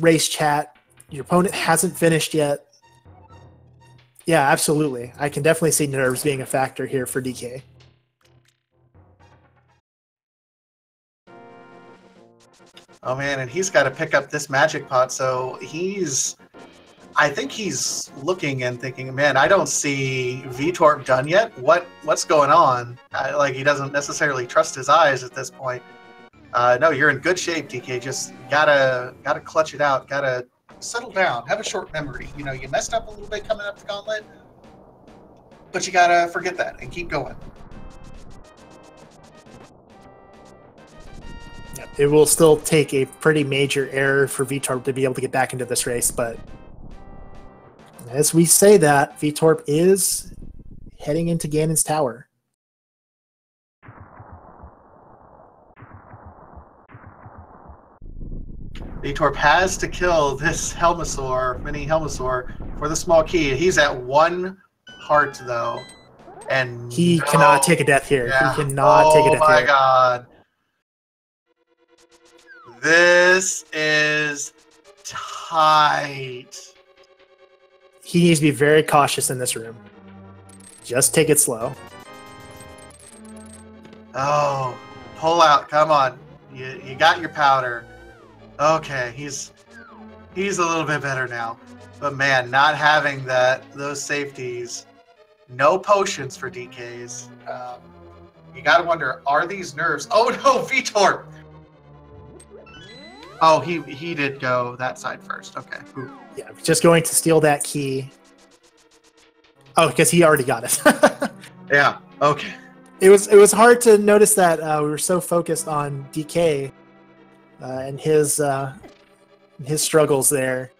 race chat, your opponent hasn't finished yet. Yeah, absolutely. I can definitely see nerves being a factor here for DK. Oh man, and he's got to pick up this magic pot, so I think he's looking and thinking, man, I don't see Veetorp done yet. What's going on? Like, he doesn't necessarily trust his eyes at this point. No, you're in good shape, DK. Just gotta clutch it out. Gotta settle down. Have a short memory. You messed up a little bit coming up the gauntlet, but you gotta forget that and keep going. Yep, it will still take a pretty major error for Veetorp to be able to get back into this race, but as we say that, Veetorp is heading into Ganon's tower. Veetorp has to kill this Helmasaur, mini Helmasaur, for the small key. He's at 1 heart, though. And he cannot take a death here. Yeah. He cannot take a death here. Oh my god. This is tight. He needs to be very cautious in this room. Just take it slow. Oh, pull out. Come on. You got your powder. Okay, he's a little bit better now. But man, not having those safeties, no potions for DKs. You got to wonder, are these nerves? Oh no, Veetorp! Oh, he did go that side first. Okay. Ooh. Yeah, just going to steal that key. Oh, because he already got it. Yeah. Okay. It was hard to notice that we were so focused on DK and his struggles there,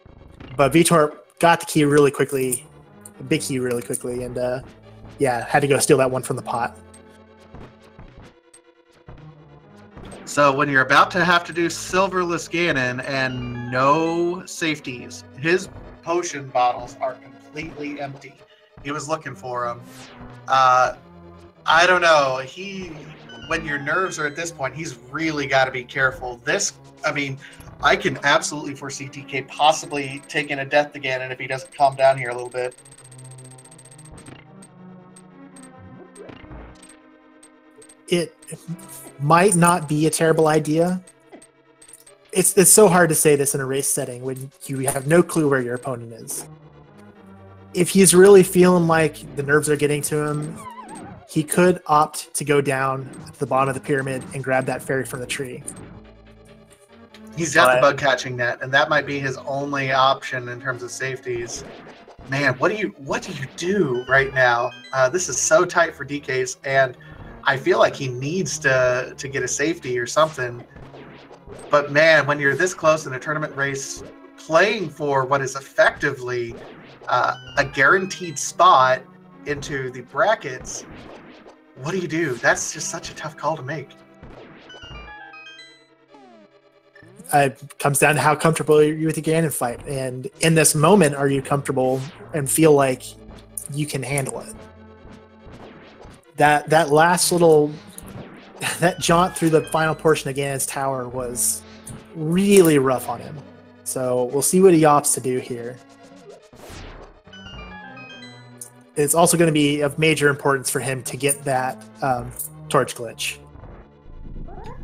but Veetorp got the key really quickly, a big key really quickly, and yeah, had to go steal that one from the pot. So when you're about to have to do Silverless Ganon and no safeties, his potion bottles are completely empty. He was looking for them. I don't know. When your nerves are at this point, he's really got to be careful. I can absolutely foresee DK possibly taking a death again, and if he doesn't calm down here a little bit. It might not be a terrible idea. It's so hard to say this in a race setting when you have no clue where your opponent is. If he's really feeling like the nerves are getting to him, he could opt to go down to the bottom of the pyramid and grab that fairy from the tree. He's got the bug catching net, and that might be his only option in terms of safeties. Man, what do you do right now? This is so tight for DKs, and I feel like he needs to get a safety or something. But man, when you're this close in a tournament race, playing for what is effectively a guaranteed spot into the brackets, what do you do? That's just such a tough call to make. It comes down to how comfortable are you with the Ganon fight, and in this moment, are you comfortable and feel like you can handle it? That last little jaunt through the final portion of Ganon's tower was really rough on him. So we'll see what he opts to do here. It's also going to be of major importance for him to get that torch glitch.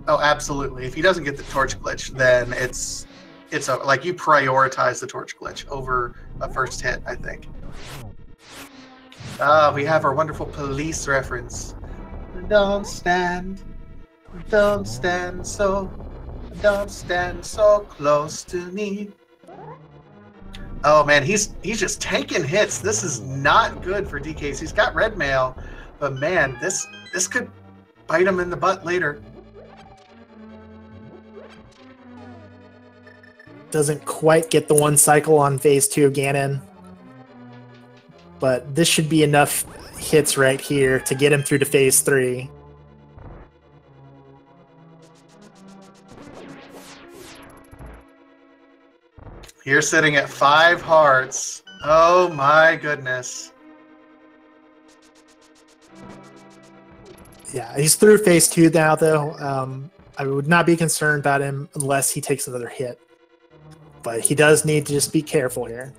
Oh, absolutely. If he doesn't get the torch glitch, then it's like you prioritize the torch glitch over a first hit, I think. We have our wonderful police reference. Don't stand so close to me. Oh man, he's just taking hits. This is not good for DKs. He's got red mail, but man, this could bite him in the butt later. Doesn't quite get the one cycle on phase 2 of Ganon, but this should be enough hits right here to get him through to phase 3. You're sitting at 5 hearts. Oh my goodness. Yeah, he's through phase 2 now, though. I would not be concerned about him unless he takes another hit. But he does need to just be careful here.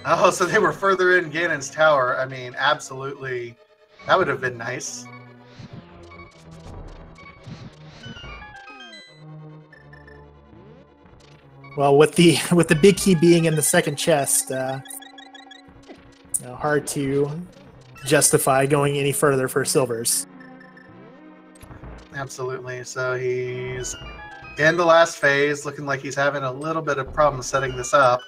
Oh, so they were further in Ganon's tower. I mean, absolutely. That would have been nice. Well, with the big key being in the second chest, hard to justify going any further for silvers. Absolutely. So he's in the last phase, looking like he's having a little bit of problem setting this up.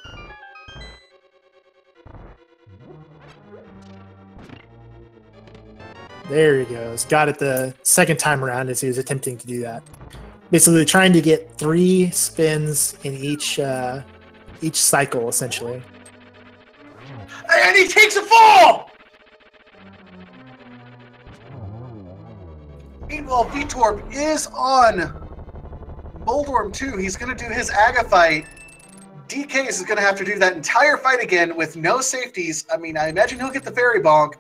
There he goes. Got it the second time around as he was attempting to do that. Basically trying to get 3 spins in each cycle, essentially. And he takes a fall! Meanwhile, Veetorp is on Boldworm 2. He's going to do his Aga fight. DKs is going to have to do that entire fight again with no safeties. I mean, I imagine he'll get the fairy bonk,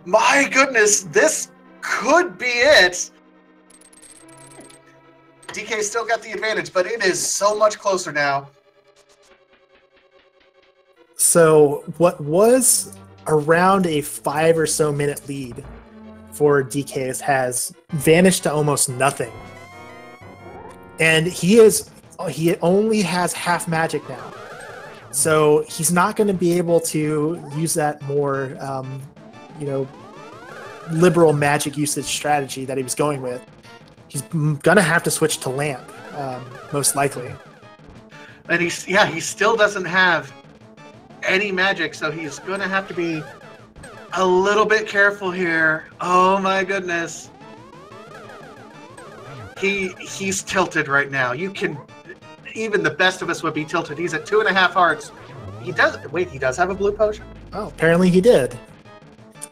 My goodness, this could be it. DK still got the advantage, but it is so much closer now. So what was around a 5 or so minute lead for DKs has vanished to almost nothing. And he only has half magic now. So he's not going to be able to use that more, liberal magic usage strategy that he was going with. He's going to have to switch to lamp, most likely. And he still doesn't have any magic, so he's going to have to be a little bit careful here. Oh my goodness. He's tilted right now. Even the best of us would be tilted. He's at 2.5 hearts. He does have a blue potion? Oh, apparently he did.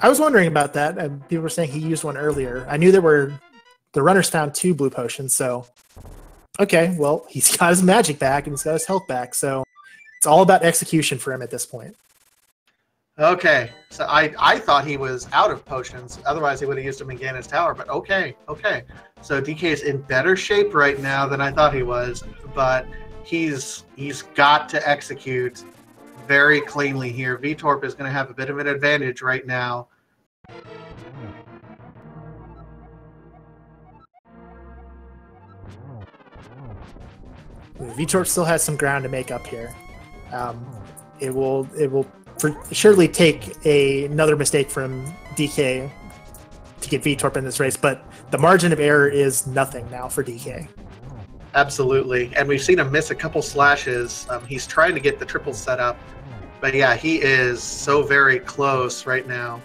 I was wondering about that. People were saying he used one earlier. I knew the runners found 2 blue potions, so okay, well, he's got his magic back and he's got his health back, so it's all about execution for him at this point. Okay, so I thought he was out of potions. Otherwise, he would have used them in Ganon's tower, but okay. So DK is in better shape right now than I thought he was, but he's got to execute very cleanly here. Veetorp is going to have a bit of an advantage right now. Veetorp still has some ground to make up here. It will surely take another mistake from DK to get Veetorp in this race, but the margin of error is nothing now for DK. Absolutely, and we've seen him miss a couple slashes. He's trying to get the triple set up, but yeah, he is so very close right now.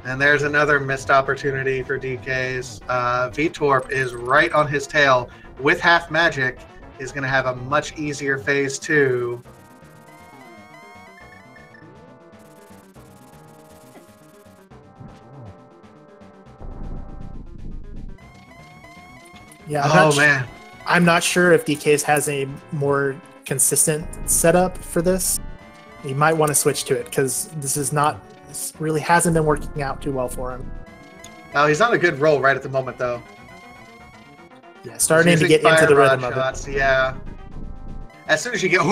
And there's another missed opportunity for DKs. Veetorp is right on his tail with half magic. Is going to have a much easier phase 2. Yeah. Man. I'm not sure if DKs has a more consistent setup for this. He might want to switch to it because this really hasn't been working out too well for him. Oh, he's on a good roll right at the moment, though. Yeah, starting to get into the rhythm of it. Yeah. As soon as you get...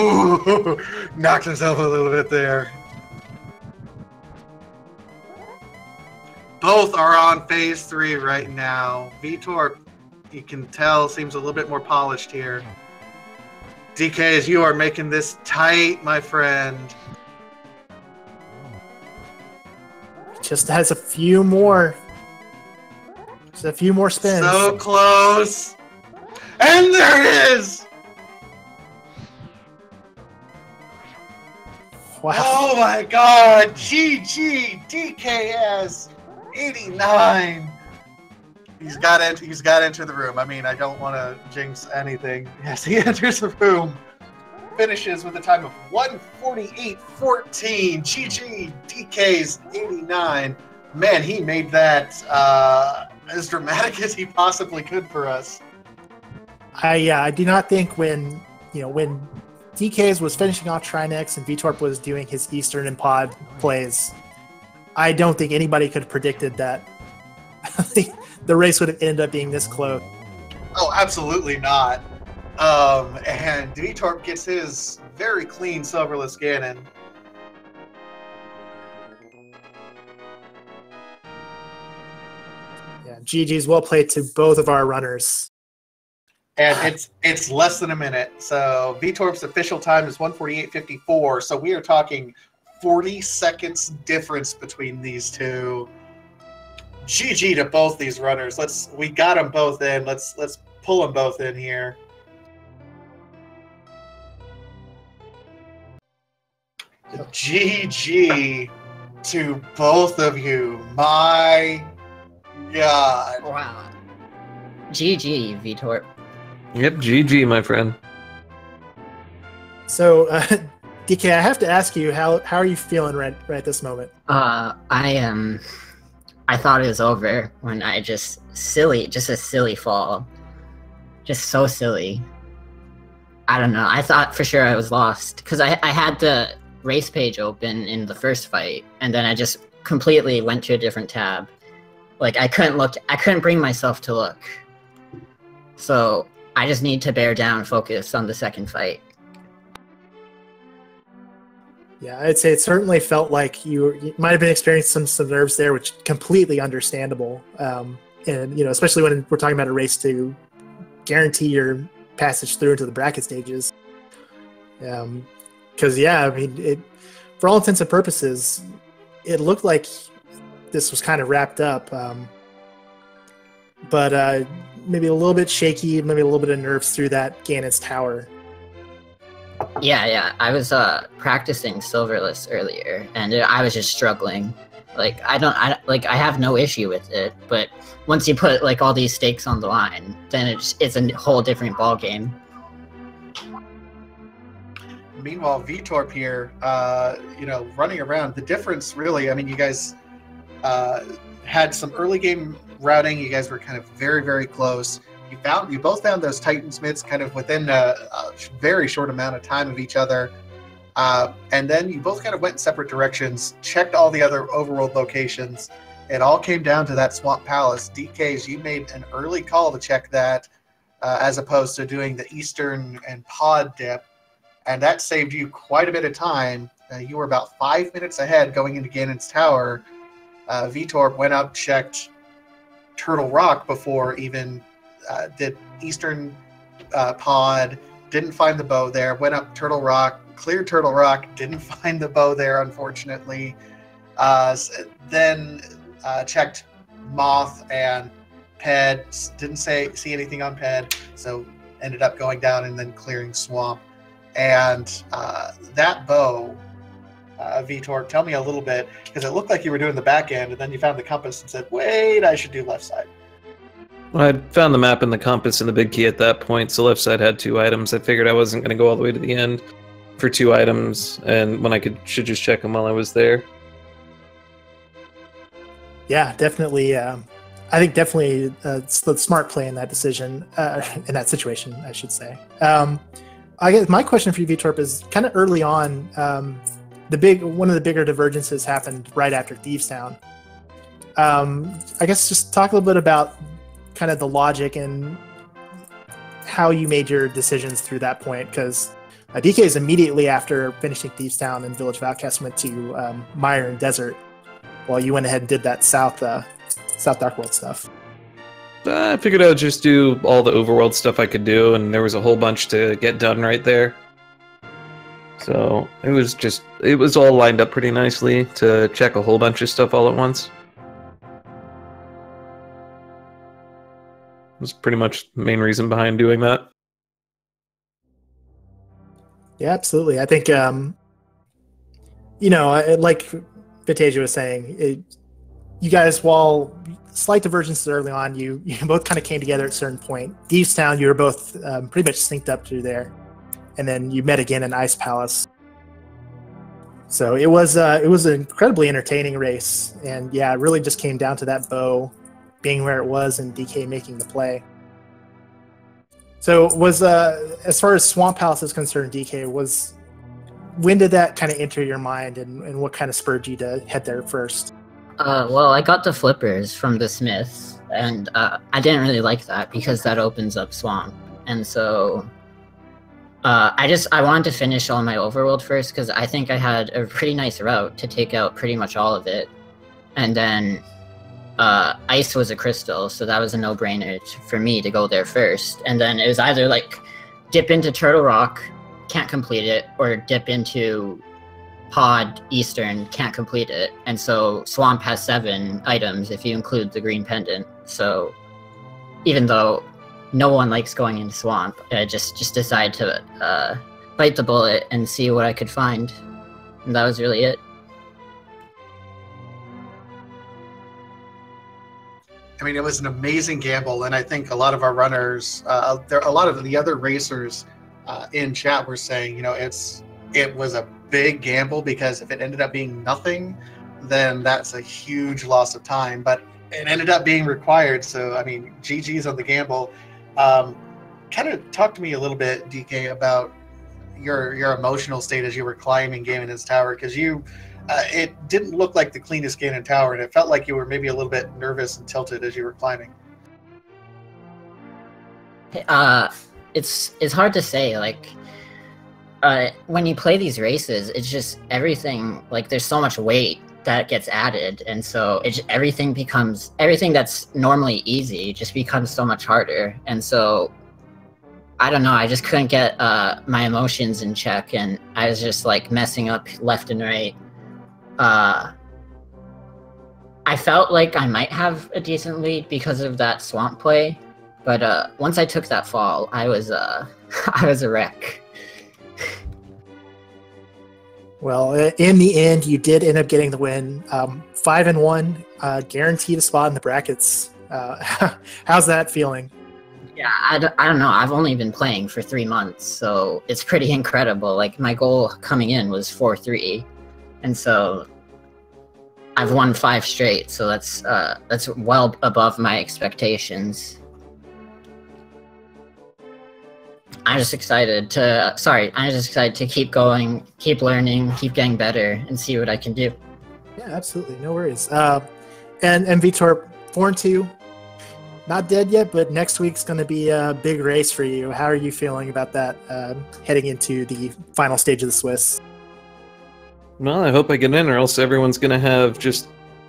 knocked himself a little bit there. Both are on phase 3 right now. Veetorp, you can tell, seems a little bit more polished here. DKs, you are making this tight, my friend. Just has a few more. Just a few more spins. So close. And there it is! Wow. Oh my god! GG! dKs89! He's got into the room. I mean, I don't want to jinx anything. Yes, he enters the room. Finishes with a time of 1:48.14. GG! dKs89. Man, he made that as dramatic as he possibly could for us. I do not think when DKs was finishing off Trinex and Veetorp was doing his Eastern and Pod plays, I don't think anybody could have predicted that the race would have ended up being this close. Oh, absolutely not. And Veetorp gets his very clean silverless Ganon. Yeah, GG's well played to both of our runners. And it's less than a minute. So Veetorp's official time is 1:48.54. So we are talking 40 seconds difference between these two. GG to both these runners. We got them both in. Let's pull them both in here. GG to both of you. My God. Wow. GG, Veetorp. Yep, GG, my friend. So, DK, I have to ask you, how are you feeling right at this moment? I thought it was over when just a silly fall. Just so silly. I don't know. I thought for sure I was lost because I had to race page open in the first fight, and then I just completely went to a different tab. Like, I couldn't bring myself to look. So I just need to bear down, focus on the second fight. Yeah, I'd say it certainly felt like you might have been experiencing some nerves there, which completely understandable. And, you know, especially when we're talking about a race to guarantee your passage through into the bracket stages. Because, yeah, I mean, for all intents and purposes, it looked like this was kind of wrapped up. But maybe a little bit shaky, maybe a little bit of nerves through that Ganon's tower. Yeah. I was practicing Silverless earlier, and I was just struggling. Like, I have no issue with it, but once you put like all these stakes on the line, then it's a whole different ball game. Meanwhile, Veetorp here, you know, running around. The difference, really, I mean, you guys had some early game routing. You guys were kind of very, very close. You both found those Titans mids kind of within a very short amount of time of each other. And then you both kind of went in separate directions, checked all the other overworld locations. It all came down to that Swamp Palace. dKs, you made an early call to check that as opposed to doing the Eastern and Pod dip. And that saved you quite a bit of time. You were about 5 minutes ahead going into Ganon's tower. Veetorp went up, checked Turtle Rock before even did Eastern Pod, didn't find the bow there, went up Turtle Rock, cleared Turtle Rock, didn't find the bow there, unfortunately. Then checked Moth and Ped, didn't see anything on Ped, so ended up going down and then clearing Swamp. And that bow, Veetorp, tell me a little bit, because it looked like you were doing the back end, and then you found the compass and said, wait, I should do left side. Well, I found the map and the compass and the big key at that point, so left side had 2 items. I figured I wasn't going to go all the way to the end for 2 items, and when I should just check them while I was there. Yeah, definitely. I think definitely it's the smart play in that decision, in that situation, I should say. I guess my question for you, Veetorp, is kind of early on. One of the bigger divergences happened right after Thieves Town. I guess just talk a little bit about kind of the logic and how you made your decisions through that point, because dKs immediately after finishing Thieves Town and Village of Outcasts went to Mire and Desert, while you went ahead and did that South Dark World stuff. I figured I would just do all the overworld stuff I could do, and there was a whole bunch to get done right there. So it was all lined up pretty nicely to check a whole bunch of stuff all at once. Was pretty much the main reason behind doing that. Yeah, absolutely. I think, you know, like Vitasia was saying, you guys, while slight divergences early on, you both kind of came together at a certain point. Thieves Town, you were both pretty much synced up through there, and then you met again in Ice Palace. So it was an incredibly entertaining race, and yeah, it really just came down to that bow being where it was and DK making the play. So was as far as Swamp Palace is concerned, DK, when did that kind of enter your mind, and what kind of spurred you to head there first? Well, I got the flippers from the Smiths, and I didn't really like that because that opens up Swamp, and so I wanted to finish all my overworld first because I think I had a pretty nice route to take out pretty much all of it, and then Ice was a crystal, so that was a no-brainer for me to go there first, and then it was either like dip into Turtle Rock, can't complete it, or dip into Pod Eastern, can't complete it, and so Swamp has 7 items if you include the green pendant. So even though no one likes going into Swamp, I just decided to bite the bullet and see what I could find, and that was really it. I mean, it was an amazing gamble, and I think a lot of our runners, a lot of the other racers in chat were saying, you know, it was a big gamble because if it ended up being nothing, then that's a huge loss of time. But it ended up being required, so I mean, GG's on the gamble. Kind of talk to me a little bit, DK, about your emotional state as you were climbing Ganon's tower, because it didn't look like the cleanest Ganon tower, and it felt like you were maybe a little bit nervous and tilted as you were climbing. It's hard to say. Like, when you play these races, it's just everything. Like, there's so much weight that gets added, and so everything that's normally easy just becomes so much harder. And so, I don't know. I just couldn't get my emotions in check, and I was just like messing up left and right. I felt like I might have a decent lead because of that swamp play, but once I took that fall, I was I was a wreck. Well, in the end, you did end up getting the win. 5-1, guaranteed a spot in the brackets. How's that feeling? Yeah, I don't know. I've only been playing for 3 months, so it's pretty incredible. Like, my goal coming in was 4-3, and so I've won 5 straight. So that's well above my expectations. I'm just excited to keep going, keep learning, keep getting better, and see what I can do. Yeah, absolutely, no worries. And Veetorp, 4-2. Not dead yet, but next week's going to be a big race for you. How are you feeling about that heading into the final stage of the Swiss? Well, I hope I get in, or else everyone's going to have just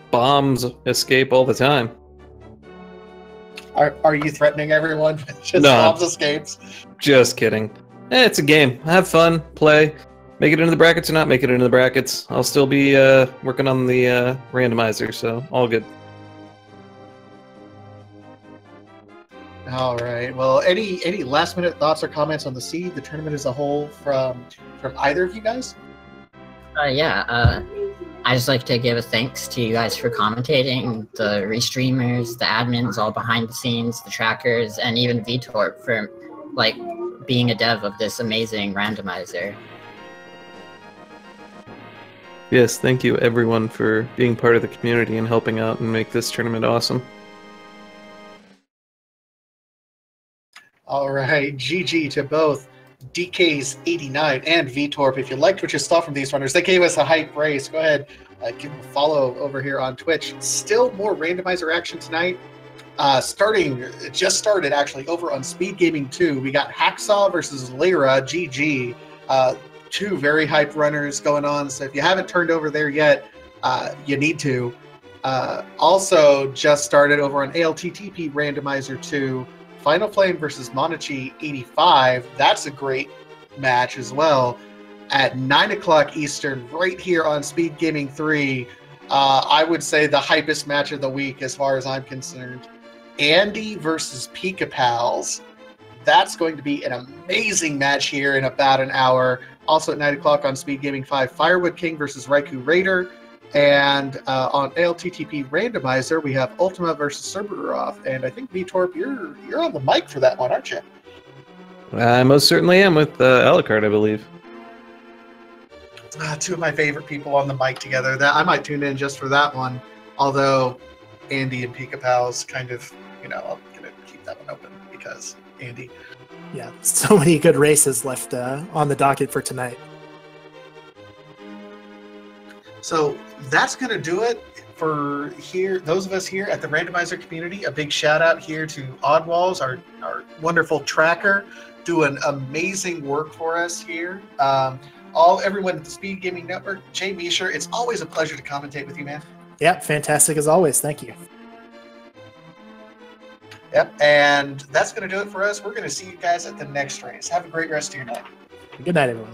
bombs escape all the time. Are you threatening everyone? Just No. bombs escapes? Just kidding. It's a game. Have fun, play. Make it into the brackets or not make it into the brackets. I'll still be working on the randomizer, so all good. All right. Well, any last minute thoughts or comments on the seed, the tournament as a whole, from either of you guys? I just like to give a thanks to you guys for commentating, the restreamers, the admins, all behind the scenes, the trackers, and even Veetorp for like being a dev of this amazing randomizer. Yes, thank you everyone for being part of the community and helping out and make this tournament awesome. All right, GG to both dKs89 and Veetorp. If you liked what you saw from these runners, they gave us a hype race. Go ahead, give them a follow over here on Twitch. Still more randomizer action tonight. It just started actually over on Speed Gaming 2. We got Hacksaw versus Lyra, GG. 2 very hype runners going on. So if you haven't turned over there yet, you need to. Also just started over on ALTTP Randomizer 2. Final Flame versus Monachi 85. That's a great match as well. At 9 o'clock Eastern, right here on Speed Gaming 3. I would say the hypest match of the week as far as I'm concerned. Andy versus Pika Pals. That's going to be an amazing match here in about an hour. Also at 9 o'clock on Speed Gaming 5, Firewood King versus Raikou Raider. And on ALTTP Randomizer, we have Ultima versus Cerberus. And I think, Veetorp, you're on the mic for that one, aren't you? I most certainly am with Alucard, I believe. 2 of my favorite people on the mic together. That I might tune in just for that one. Although Andy and Pika Pals kind of, I'm going to keep that one open because Andy. Yeah, so many good races left on the docket for tonight. So that's going to do it for here. Those of us here at the Randomizer community, a big shout out here to Oddwalls, our wonderful tracker, doing amazing work for us here. Everyone at the Speed Gaming Network, Jay Meisher, it's always a pleasure to commentate with you, man. Yep, fantastic as always. Thank you. Yep, and that's going to do it for us. We're going to see you guys at the next race. Have a great rest of your night. Good night, everyone.